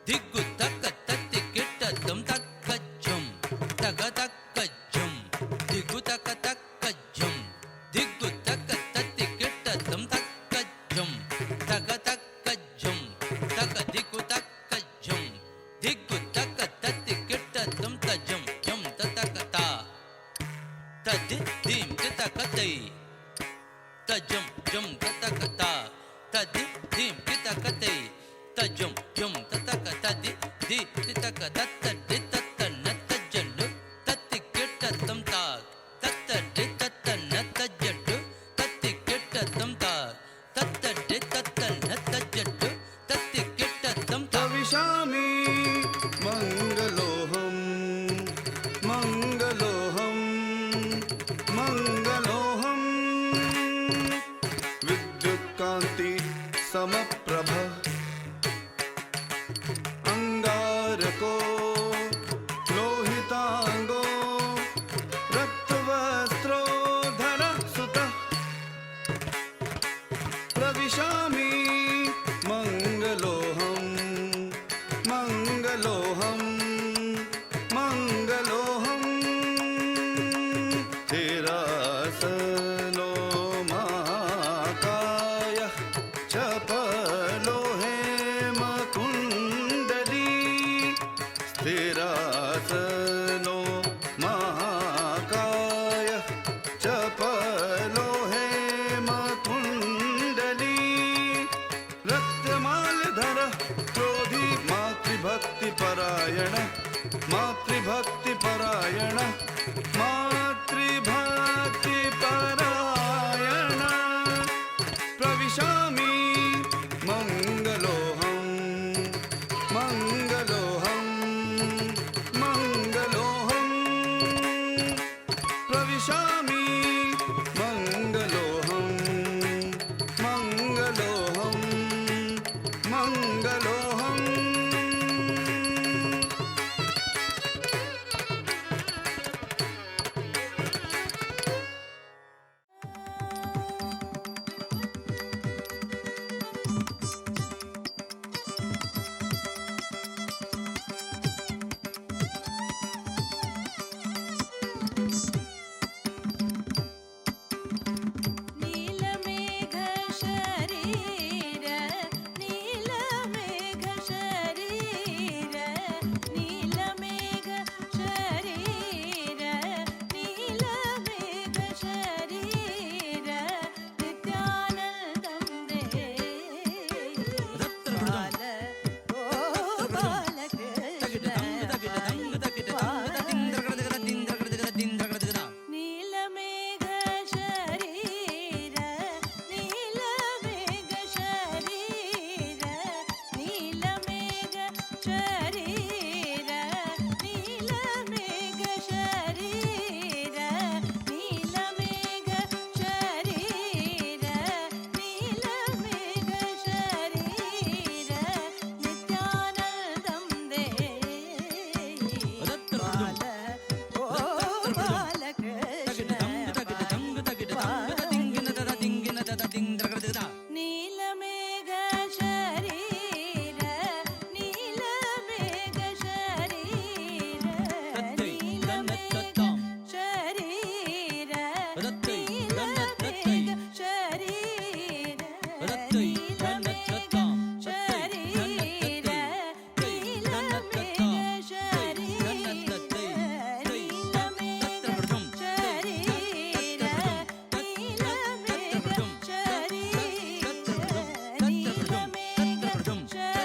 दिग्गुतकतत्तिकिट्टतं तक्कज्जं तगतक्कज्जं दिगुतकतक्कज्जं दिग्गुतकतत्तिकिट्टतं तक्कज्जं तगतक्कज्जं तकदिगुतक्कज्जं दिग्गुतकतत्तिकिट्टतं तजं जं ततकता तदिं कितकतै तजं जं ततकता तदिं कितकतै तजं जं ततकता दि कितकतत्तदितत्तन्नत्तजल्लु तत्तिकिट्टतं ताक् तत्तदितत्तन्नत्तजल्लु तत्तिकिट्टतं ताक् तत्तदितत्तन्नत्तजल्लु तत्तिकिट्टतं ताक् विशामि मङ्गलोऽहं मङ्गलोऽहं मङ्गलोऽहं विद्युत्कान्ति समप्रभ अङ्गारको लोहिताङ्गो रक्तवस्त्रोधरः सुतः नमामि मङ्गलोऽहं मङ्गलोऽहं मङ्गलोऽहम् नीलमेघ शरीर नीलमेघ शरीर नीलमेघ शरीर नीलमेघ शरीर नित्यानन्दं दे बाल ओ बालकृष्ण नीलमेघ शरीर नीलमेघ शरीर नीलमेघ शरीर नीलमेघ शरीर नीलमेघ शरीर नीलमेघ शरीर नित्यानन्दं दे बाल ओ बालकृष्ण नीलमेघ शरीर नीलमेघ शरीर नीलमेघ शरीर नीलमेघ शरीर नीलमेघ शरीर नीलमेघ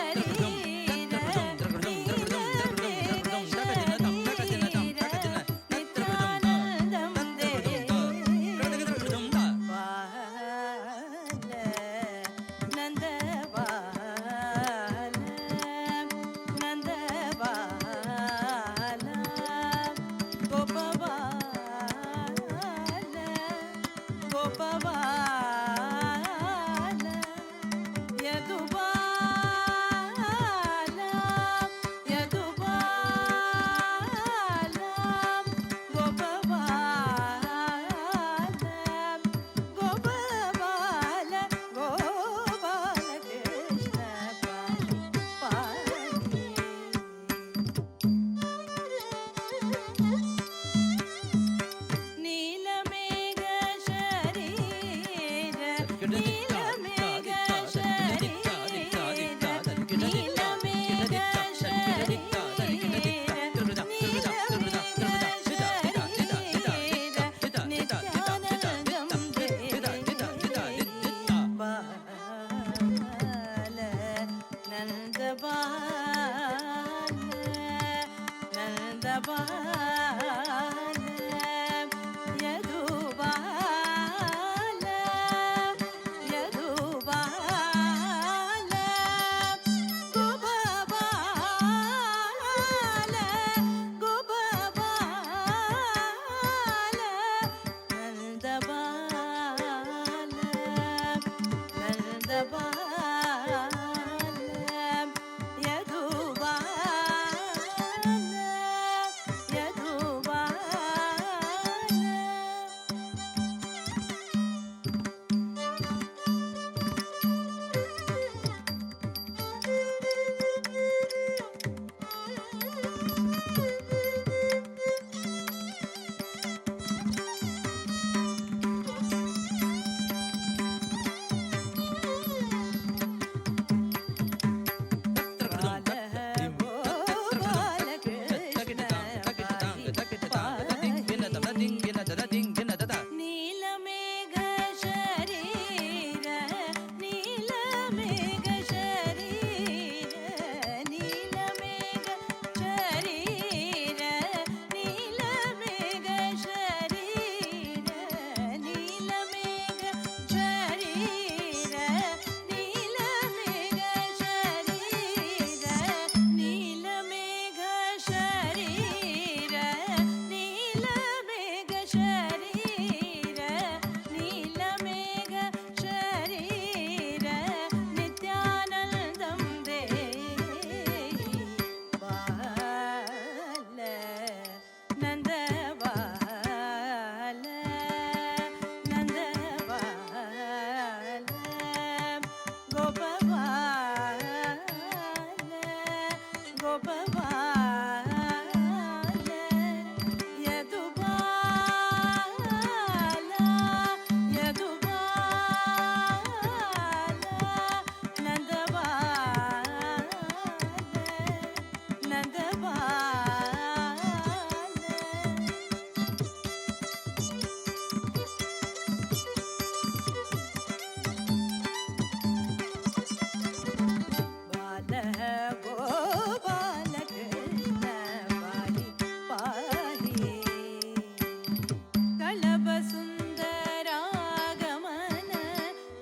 कलभसुन्दरागमन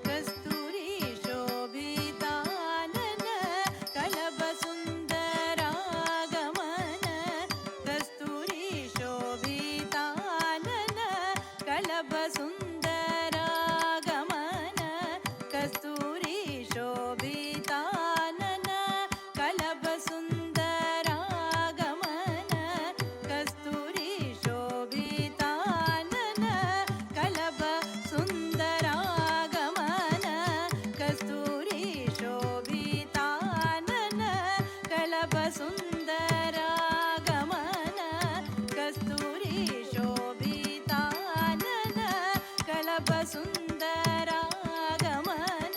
कस्तूरी शोभितानन कलभसुन्दरागमन कस्तूरी शोभितानन कलभसुन्दरागमन कस्तूरी शोभितानन कलभसुन्दरागमन कस्तूरी शोभितानन कलभसुन्दरागमन कस्तूरी शोभितानन कलभसुन्दरागमन कस्तूरी शोभितानन कलभसुन्दरागमन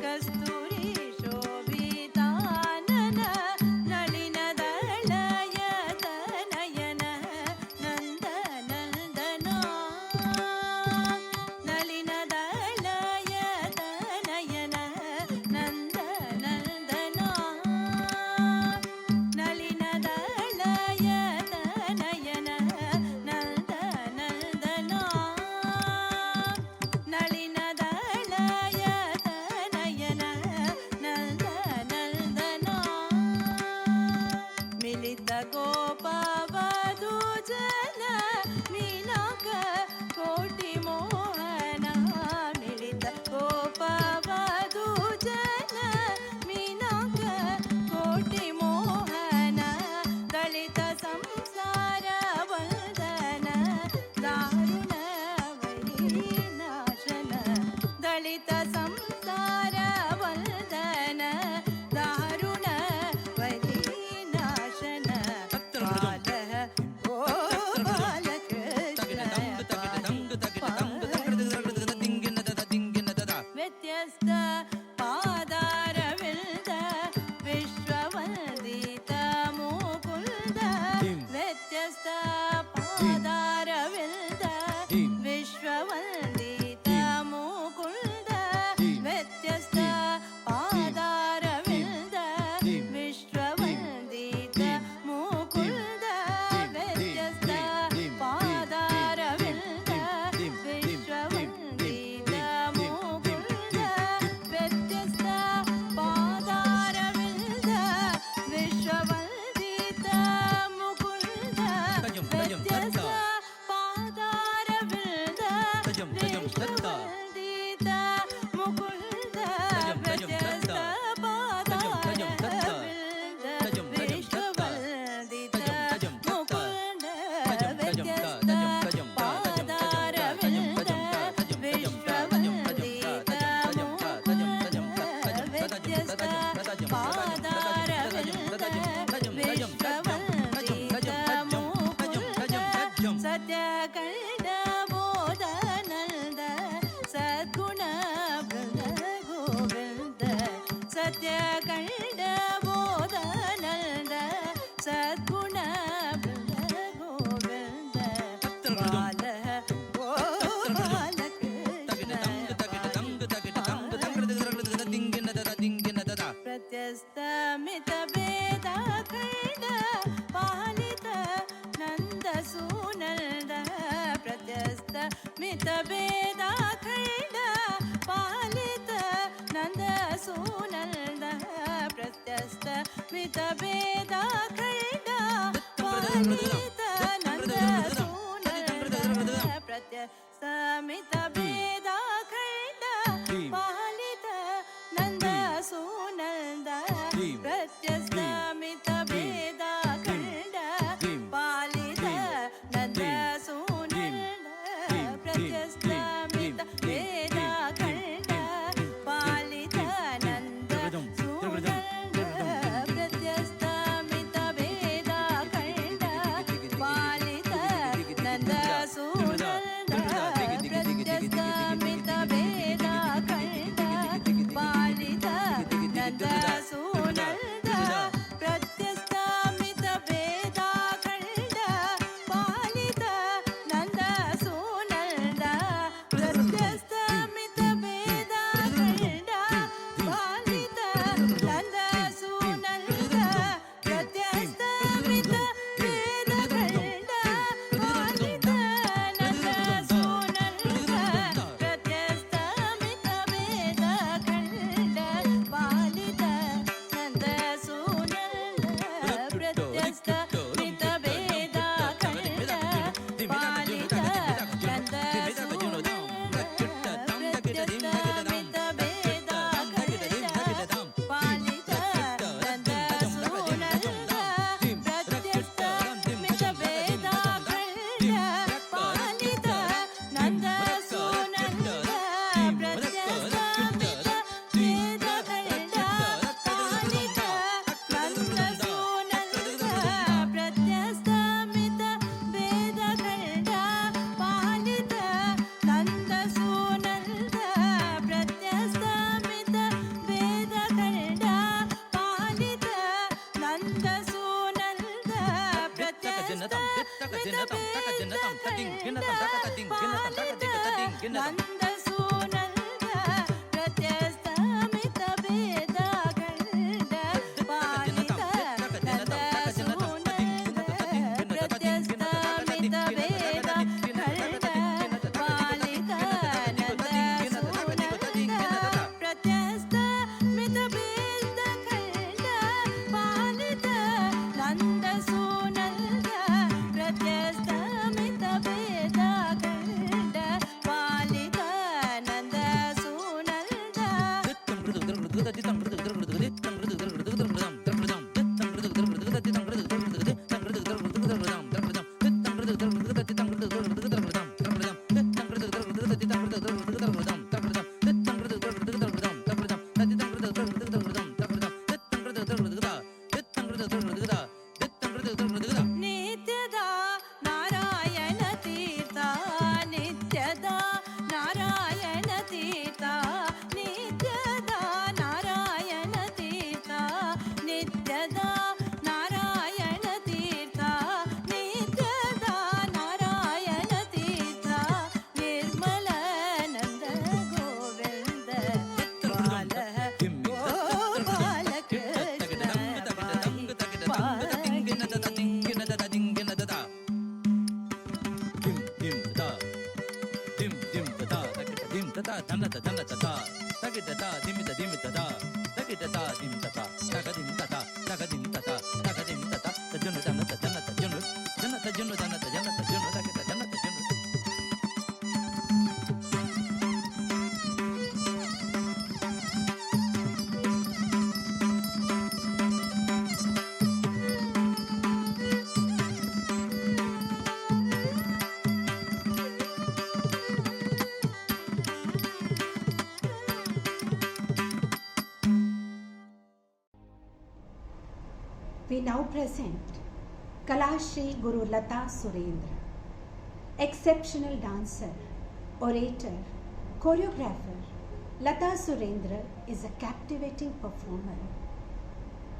कस्तूरी शोभितानन नलिनदलयतनयन नन्दनन्दना नलिनदलयतनयन नन्दनन्दना नलिनदलयतनयन नन्दनन्दना नलिनदलयतनयन नन्दनन्दना मिलितगोपवधूजन मीनाक कोटिमोहन मिलितगोपवधूजन मीनाक कोटिमोहन दलित संसार वन्दन दारुण वैनाशन दलित संसार वन्दन दारुण वैनाशन बालः ओ बालकृष्ण व्यत्यस्त पादारविन्द विश्ववन्दित मुकुन्द व्यत्यस्त पादारविन्द विश्ववन्दित मुकुन्द व्यत्यस्त पादारविन्द विश्ववन्दित मुकुन्द व्यत्यस्त पादारविन्द विश्ववन्दित मुकुन्द व्यत्यस्त पादारविन्द विश्ववन्दित मुकुन्द व्यत्यस्त पादारविन्द विश्ववन्दित मुकुन्द व्यत्यस्त पादारविन्द विश्ववन्दित मुकुन्द व्यत्यस्त पादारविन्द विश्ववन्दित मुकुन्द व्यत्यस्त पादारविन्द विश्ववन्दित मुकुन्द सत्यकण्ड बोधानन्द सद्गुण वृन्द गोविन्द सत्यकण्ड बोधानन्द सद्गुण वृन्द गोविन्द बालः ओ Balkrishna प्रत्यस्तमितभेदखण्ड पालित नन्दसूनन्द प्रत्यस्तमितभेदखण्ड पालित नन्दसूनन्द प्रत्यस्तमितभेदखण्ड पालित नन्दसूनन्द प्रत्यस्तमितभेदखण्ड पालित नन्दसूनन्द प्रत्यस्तमितभेदखण्ड पालित नन्दसूनन्द प्रत्यस्तमितभेदखण्ड पालित नन्दसूनन्द प्रत्यस्तमितभेदखण्ड पालित नन्दसूनन्द प्रत्यस्तमितभेदखण्ड We now present Kalashri Guru Lata Surendra, exceptional dancer, orator, choreographer. Lata Surendra is a captivating performer.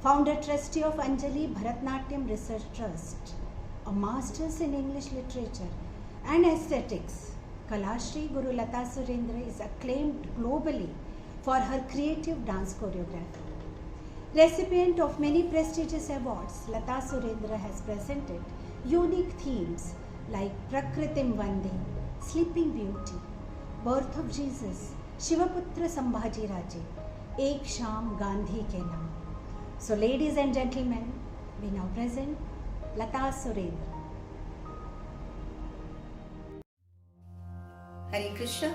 Founder trustee of Anjali Bharatnatyam Research Trust, a master's in English literature and aesthetics, Kalashri Guru Lata Surendra is acclaimed globally for her creative dance choreography. Recipient of many prestigious awards, Lata Surendra has presented unique themes like Prakritim Vande, Sleeping Beauty, Birth of Jesus, Shivaputra Sambhaji Raje, Ek Sham Gandhi Ke Naam. So ladies and gentlemen, we now present Lata Surendra. Hare Krishna,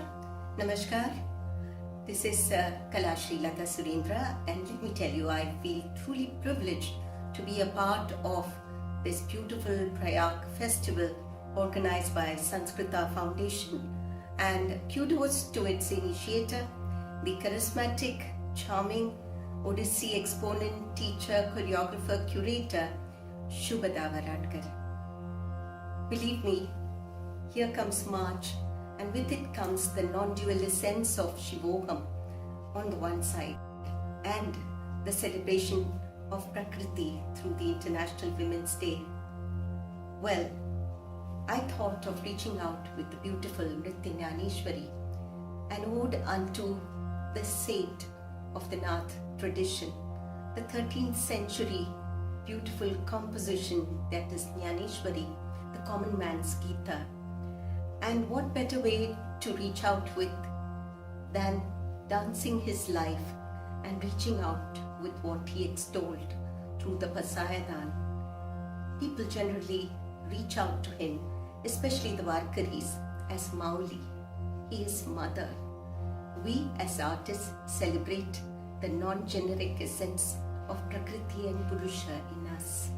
Namaskar. This is Kalashri Lata Surendra, and let me tell you, I feel truly privileged to be a part of this beautiful Prayag festival organized by Sanskrita Foundation, and kudos to its initiator, the charismatic, charming Odissi exponent, teacher, choreographer, curator, Shubhada Varadkar. Believe me, here comes March, and with it comes the non-dual essence of Shivoham on the one side and the celebration of Prakriti through the International Women's Day. Well, I thought of reaching out with the beautiful Nritya Jnaneshwari, an ode unto the saint of the Nath tradition, the 13th century beautiful composition that is Jnaneshwari, the common man's Gita. And what better way to reach out with than dancing his life and reaching out with what he extolled through the Pasayadan. People generally reach out to him, especially the Varkaris, as Mauli. He is mother. We as artists celebrate the non-generic essence of Prakriti and Purusha in us.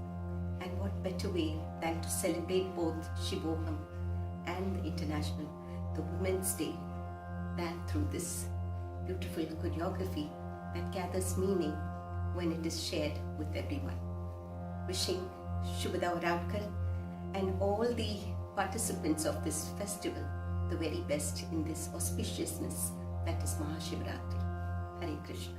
And what better way than to celebrate both Shivoham and the International, the Women's Day, than through this beautiful choreography that gathers meaning when it is shared with everyone. Wishing Shubhada Varadkar and all the participants of this festival the very best in this auspiciousness that is Mahashivratri. Hare Krishna.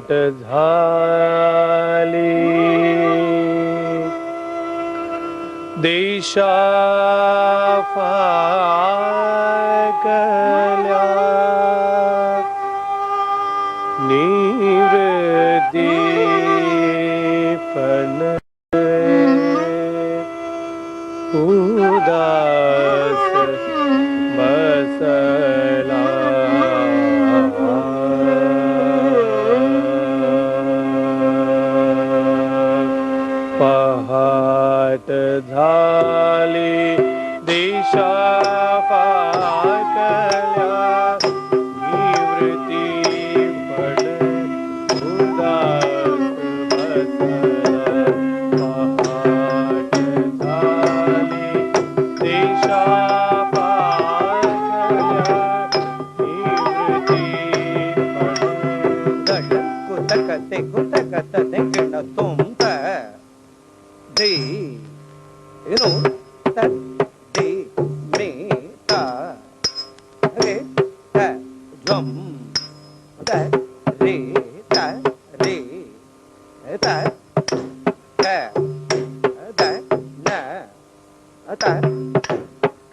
पहाट झाली देशा फाकल्या निवृत्ती पण उदास बसला पहाट झाली देशा फाकल्या निवृत्ती पण उदास बसला पहाट झाली देशा फाकल्या निवृत्ती पण दड कुतकते कुतकते किण तुंब दे you know that de me ta re ta jum ta re ta ka da na ta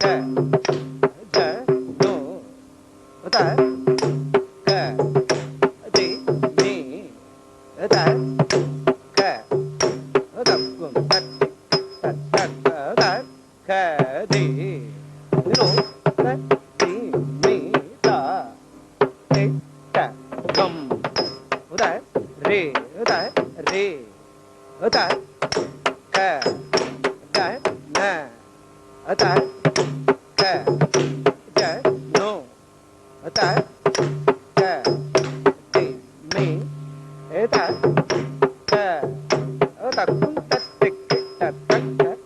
ka ja no ta ka de me ta ka da kum ta di no ta di me ta te ta gum ta re ta ta ka da na ta ka ja no ta ka di me ta ka ta kum ta tik ta ta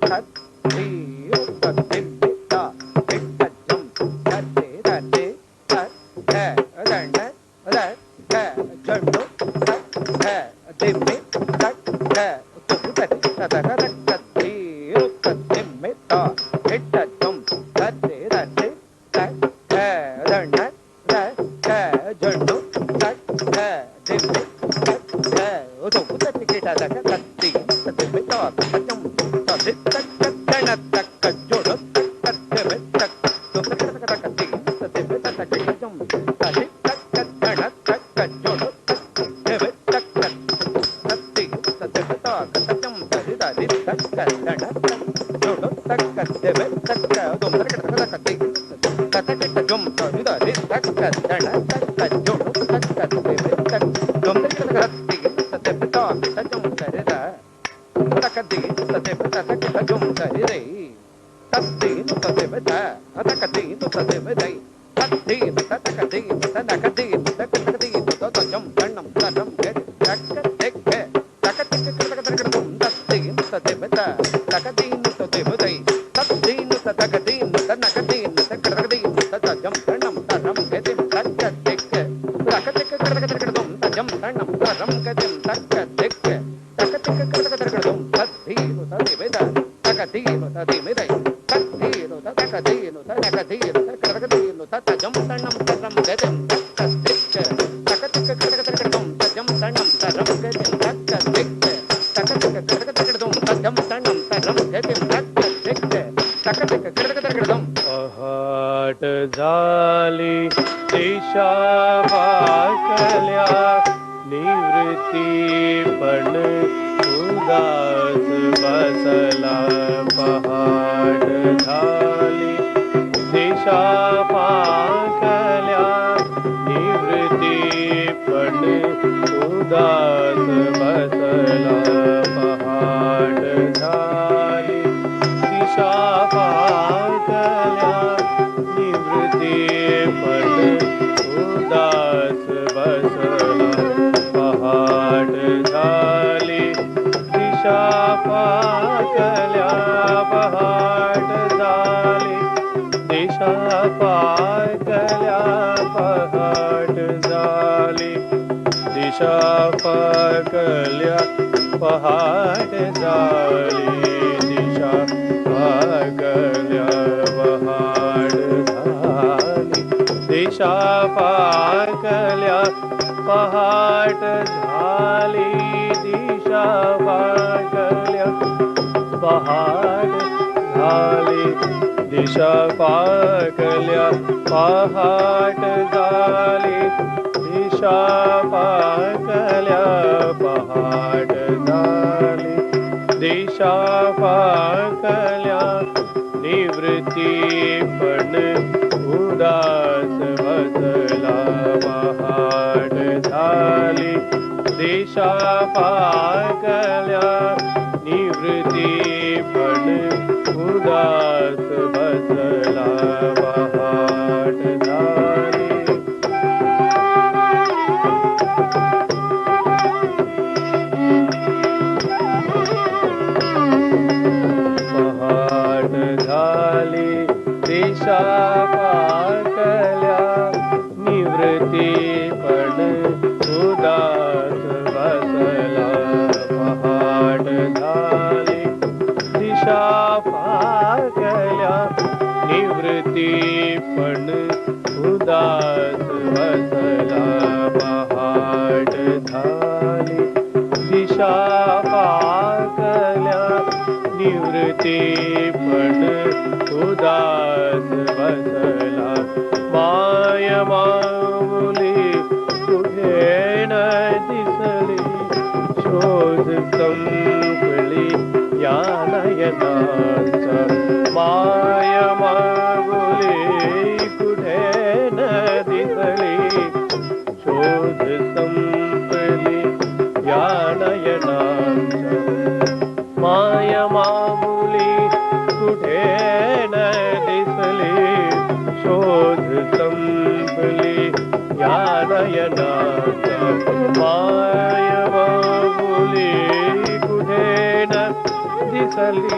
ta di ta di ta tik ta jum ta de ta ka da na ka jum no ta di me ta tu ta ta ta ta di ta di me ta tik ta jum ta de ta ka da na ka jum no ta di me ta tu ta tik ta ta ta di ta di me ta ta jum ta di ta ta na ta ka jum no ta di me ta tu ta ta ta di ta di me ta ta jum ta di ta ta na ta ka jum no ta di me ta ta di ta di me ta ka ta jum ta di ta ka na ta jum no ta ka di me ta ka dum ta ka ta di ta ta ka jum ta di ta ka na ta ka jum no ta ka di me ta dum ta ka di ta di me ta ka jum ta di ta ka di ta di me ta ka jum ta di re ta di no ta di me ta ka di no ta di me dai ta di no ta ka di no ta ka di no ta ka di no ta jum ta nam ta nam ke ta ka de ke ta ka di ka dum ta di no ta di me ta ka di no ta di me dai ta di no ta ka di no ta na ka di no ta ka di no ta jum ta nam ta nam ke de ta ka de ke ta ka di ka dum ta jum ta nam ta nam ke de ta ka de ke ta ka di ka dum ta di no ta di me ta ka di no ta di me dai ta di no ta ka di no ta na ka di no ta ka di no ta jum ta nam ta nam ke de ta ka de ke ta ka di ka dum ta jum ta nam ta nam ke de ta ka de ke ta ka di ka dum ta jum ta nam ta nam ke de ta ka de ke ta ka di ka dum पहाट झाली देशा फाकल्या निवृत्ती पण उदास बसला पहाट झाली देशा फाकल्या निवृत्ती पण उदास बसला पहाट झाली दिशा फाकल्या निवृत्ती पण उदास बसला पहाट झाली दिशा फाकल्या पहाट झाली दिशा फाकल्या पहाट झाली दिशा फाकल्या पहाट झाली दिशा फाकल्या पहाट झाली दिशा फाकल्या पहाट झाली दिशा वाकल्या पहाट झाली दिशा पाकल्या पहाट झाली दिशा पाकल्या पहाट झाली दिशा पाकल्या निवृत्ती पण उदास बसला पहाट झाली दिशा पाकल्या निवृत्ती पण उदास बसला पहाट झाली पहाट झाली दिशा पाकल्या निवृत्ती पण उदास बसला पहाट झाली दिशा पाकल्या निवृत्ती पण उदास बसला पहाट झाली दिशा पाकल्या निवृत्ती पण उदास बसला माय माऊली कुठे न दिसली शोध संपली या नयनाचा माय माऊली कुठे न दिसली शोध संपली या नयनाचा माय माऊली कुठे न दिसली शोध संपली या नयनाचा माय माऊली कुठे न दिसली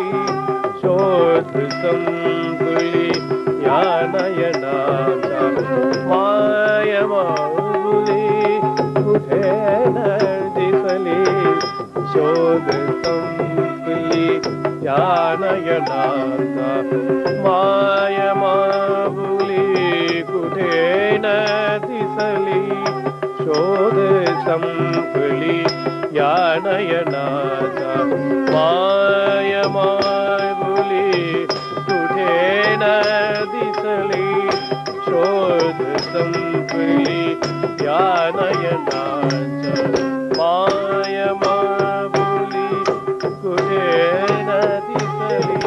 शोध संपली या नयनाचा माय माऊली कुठे न दिसली शोध संपली या नयनाचा माय माऊली कुठे न दिसली शोध संपली या नयनाचा माय माऊली कुठे न दिसली शोध संपली या नयनाचा माय माऊली कुठे न दिसली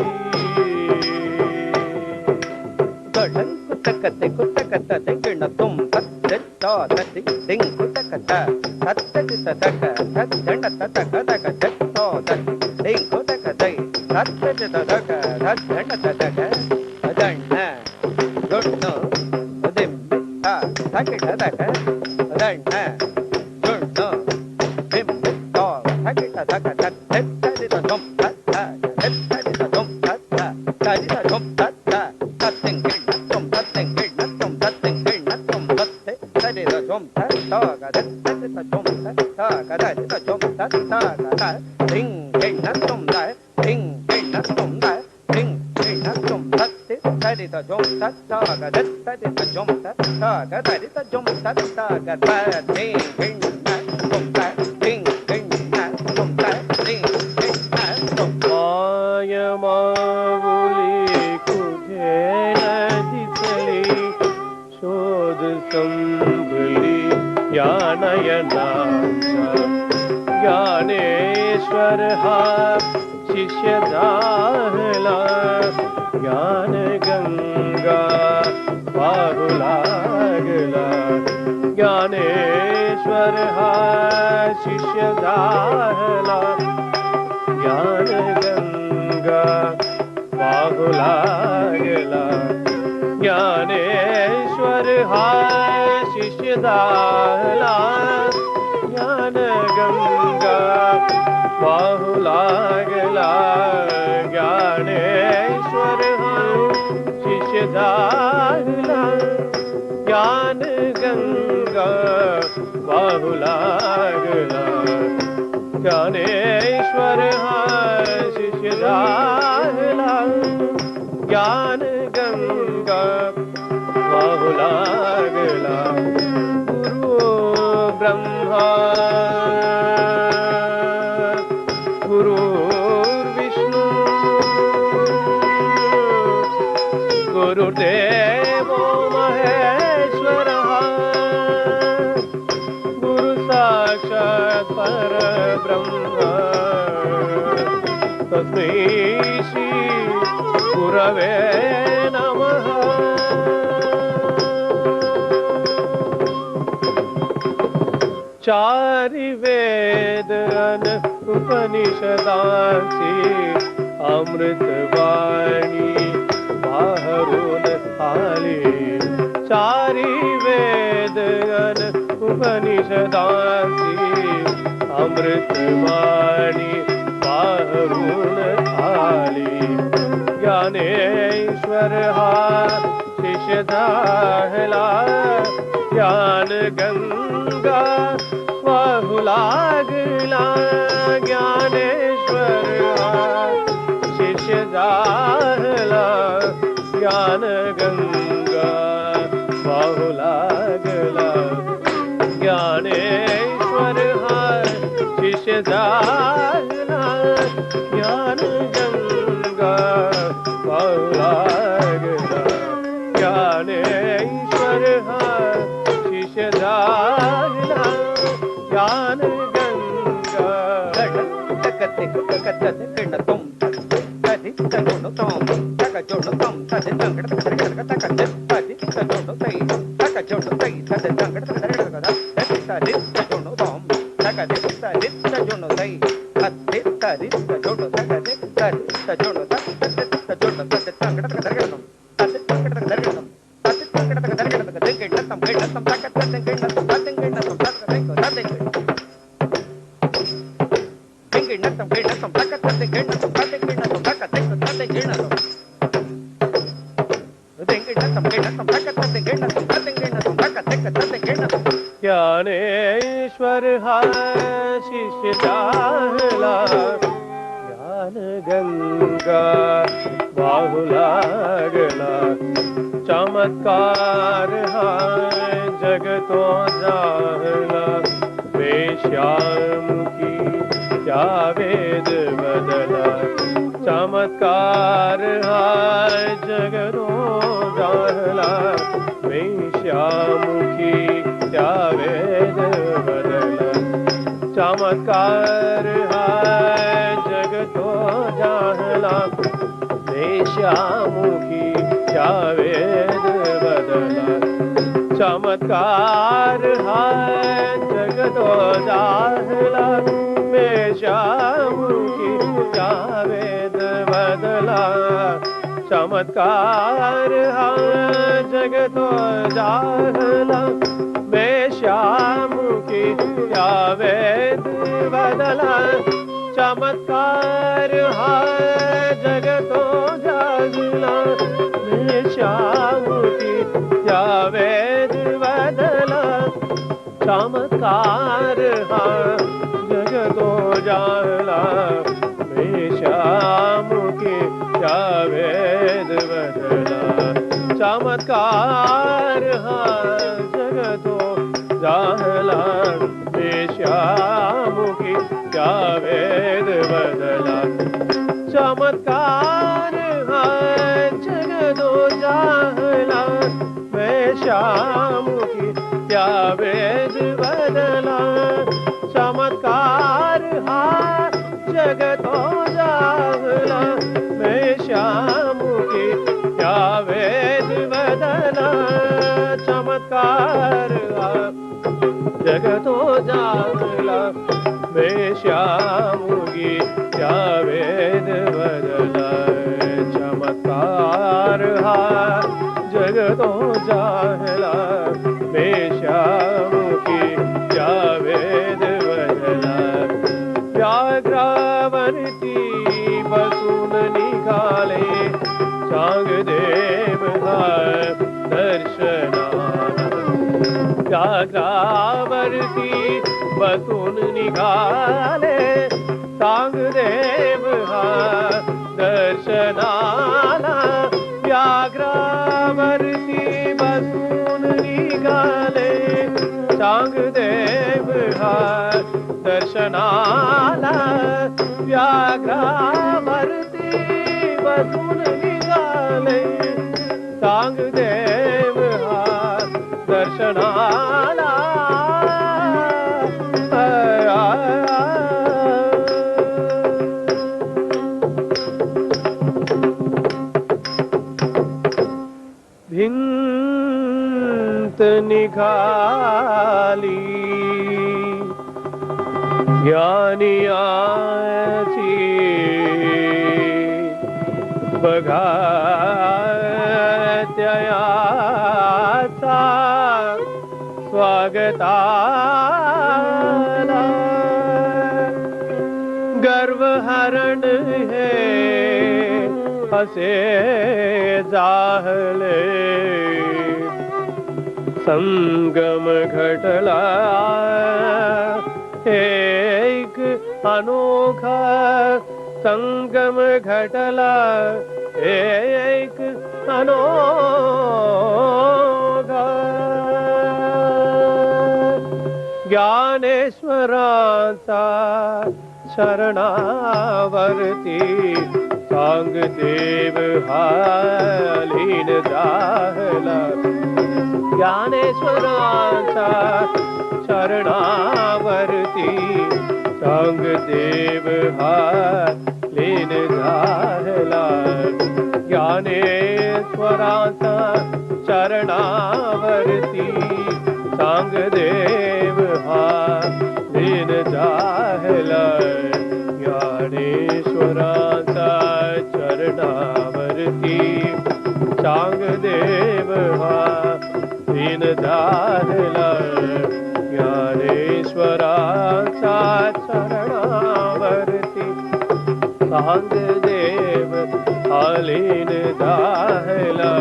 गढन कुतकते कुतकते गिण तुम तत्ते तत्ते दिंग कुतकता तत्ते ततक तद्धण ततक तक जत्तो तत्ते दिंग कुतकते तत्ते ततक तद्धण ततक अदण्ण गुण्ण दिम्मिता तकिट तक अदण्ण गुण्ण दिम्मिता तकिट तक तत्ते तदित तुम तत्ता तदित तुम तत्ता तदित तुम तत्ता तत्तिंग गिण तुम तत्तिंग गिण तुम तत्तिंग गिण तुम तत्ते तदित तुम तत्ता तदित तुम तत्ता तदित तुम तत्ता तदित दिंग गिण तुम दा दिंग गिण तुम दा दिंग गिण तुम तत्ते तदित तुम तत्ता तदित तुम तत्ता तदित तुम तत्ता दिंग गिण तुम दा दिंग गिण तुम दा दिंग गिण तुम माय माऊली कुठे न दिसली शोध संपली या नयनाचा ज्ञानेश्वर हा शिष्य झाला ज्ञान गंगा वाहू लागला ज्ञानेश्वर हा शिष्य झाला ज्ञान गंगा वाहू लागला ज्ञानेश्वर हा शिष्य झाला ज्ञान गंगा वाहू लागला ज्ञानेश्वर हा शिष्य झाला ज्ञान गंगा वाहू लागला ज्ञानेश्वर हा शिष्य झाला ज्ञान गंगा वाहू लागला गुरु ब्रह्मा साक्षात् गुरुर्विष्णु गुरुर्देवो महेश्वरः गुरु साक्षात् परब्रह्म तस्मै श्री गुरवे नमः। चारि वेद उपनिषदांची अमृतवाणी बाहरून आली। चारि वेद उपनिषदांची अमृतवाणी बाहरून आली। ज्ञानेश्वर हा शिष्य झाला ज्ञान गंगा वाहू लागला। ज्ञानेश्वर हा शिष्य झाला ज्ञान गंगा वाहू लागला। ज्ञानेश्वर हा शिष्य झाला ज्ञान गंगा वाहू लागला। ज्ञानेश्वर हा शिष्य झाला ज्ञान गंगा। ज्ञानेश्वर हा शिष्य झाला ज्ञान गंगा वाहू लागला। चमत्कार हा जगतो जाहला वेश्यामुखी क्या वेद बदला। चमत्कार हा जगतो जाहला वेश्यामुखी क्या वेद बदला। चमत्कार हा जगतो जाहला वेश्यामुखी क्या वेद बदला। चमत्कार हा जगतो जाहला वेश्यामुखी क्या वेद बदला। चमत्कार हा जगतो जाहला वेश्यामुखी क्या वेद बदला। चमत्कार हा जगतो जाहला वेश्यामुखी क्या वेद बदला। चमत्कार हा जगतो जाहला वेश्यामुखी क्या वेद बदला। चमत्कार हा जगतो जाहला वेश्यामुखी क्या वेद बदला। चमत्कार हा जगतो जाहला वेश्यामुखी क्या वेद बदला। चमत्कार हा जगतो जाहला वेश्यामुखी क्या वेद बदला। चमत्कार हा जगतो जाहला वेश्यामुखी क्या वेद बदला। चमत्कार हा जगतो जाहला वेश्यामुखी क्या वेद बदला। व्याघ्रावरती बसून निघाले चांगदेव हा दर्शनाला। व्याघ्रावरती बसून निघाले चांगदेव हा दर्शनाला। व्याघ्रावरती बसून निघाले चांगदेव हा दर्शनाला व्याघ्रावरती बसून निघाले सांग देव हा दर्शनाला भिंत निघाली ज्ञानियाची बघा त्याचा स्वागताला गर्वहरण हे असे जाहले संगम घटला एक अनोखा संगम घटला एक अनोखा ज्ञानेश्वराचा शरणावरती सांग देव हा लीन जाहला ज्ञानेश्वराचा शरणावरती सांग देव हा लीन जाहला ज्ञानेश्वराचा शरणावरती सांग देव हा लीन जाहला ज्ञानेश्वराचा चरणावरती सांग देव हा लीन जाहला ज्ञानेश्वराचा चरणावरती सांग देव हा लीन जाहला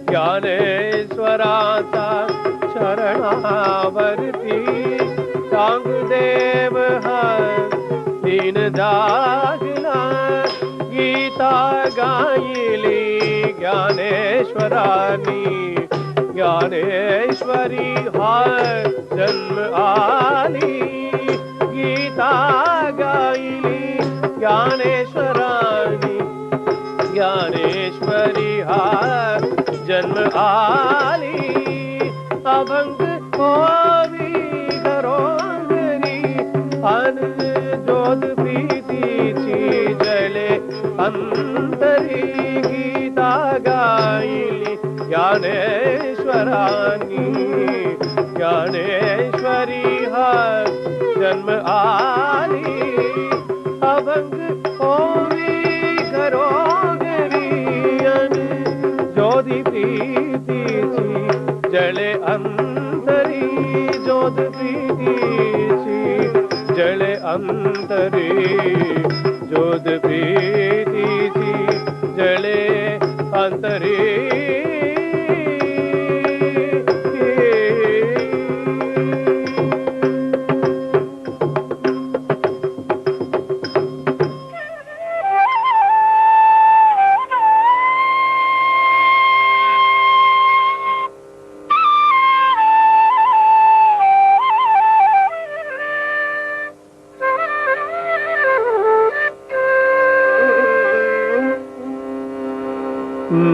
ज्ञानेश्वराचा शरणावरती सांग देव हा लीन जाहला गीता गायली ज्ञानेश्वरानी ज्ञानेश्वरी हा जन्म आली गीता गायली ज्ञानेश्वरानी ज्ञानेश्वरी हा जन्म आली अभंग होवी घरोघरी अन ज्योत प्रीतीची जले अंतरी गीता गायली ज्ञानेश्वरानी ज्ञानेश्वरी हा जन्म आली अभंग होवी घरोघरी अन ज्योति प्रीतीची जले अंतरी ज्योत प्रीतीची जले अंतरी ज्योत प्रीतीची जले अंतरी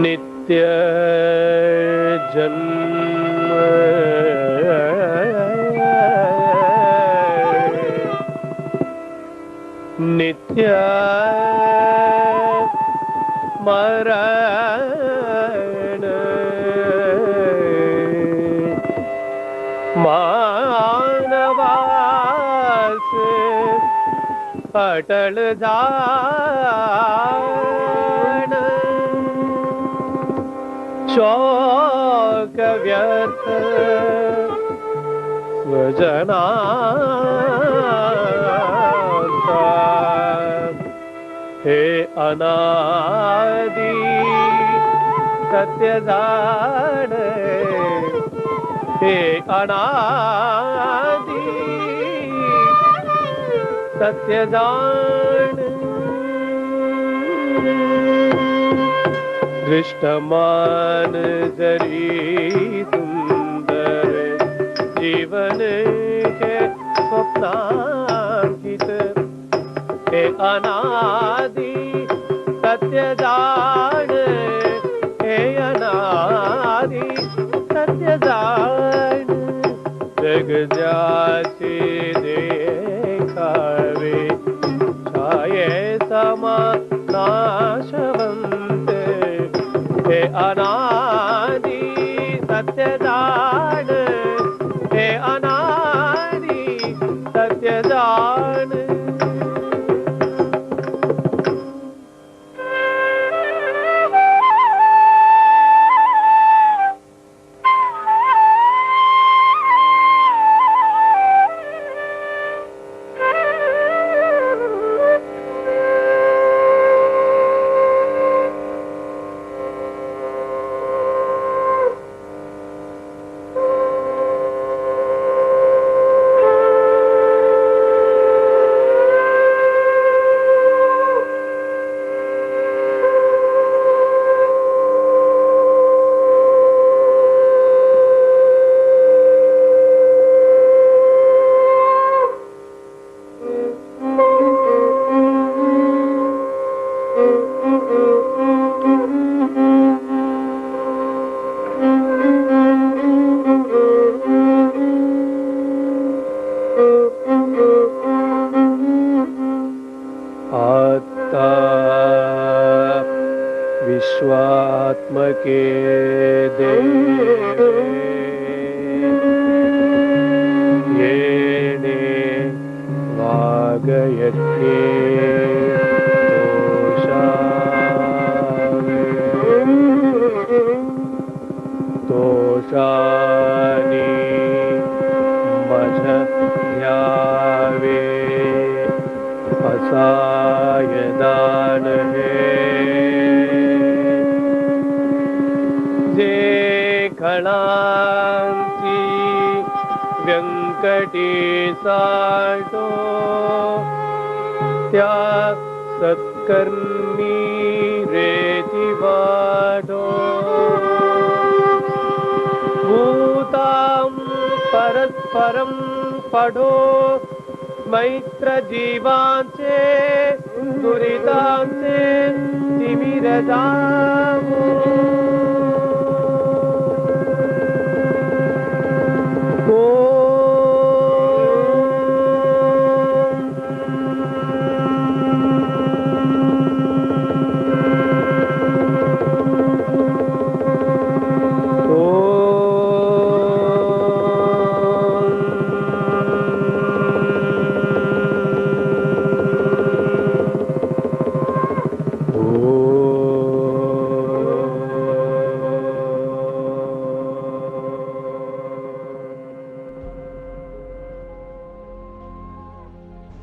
नित्य जन्म नित्य मरण मानवास अटल जाण शोक व्यर्थ स्वजनांचा हे अनादि सत्य जाण हे अनादि सत्य जाण दृष्टमान जरी सुंदर जीवन के स्वप्ना अनादि सत्य जान हे अनादि सत्य जान जग जाची देखावे छाये समा नाशवंत हे अनादि सत्य जान हे अनादि सत्य जान विश्वात्मके देवे येने वागयत्ये तोषानि मझ ध्यावे असायदान है जे खणांची व्यंकटेशाटो त्या सत्कर्मी रेची वाटो भूतां परस्परं पढो मैत्र जीवांचे दुरितांचे तिमिर जावो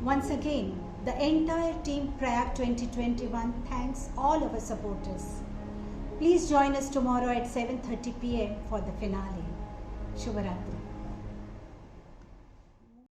Once again, the entire team Prayag 2021 thanks all our supporters. Please join us tomorrow at 7:30 p.m. for the finale. Shubharatri.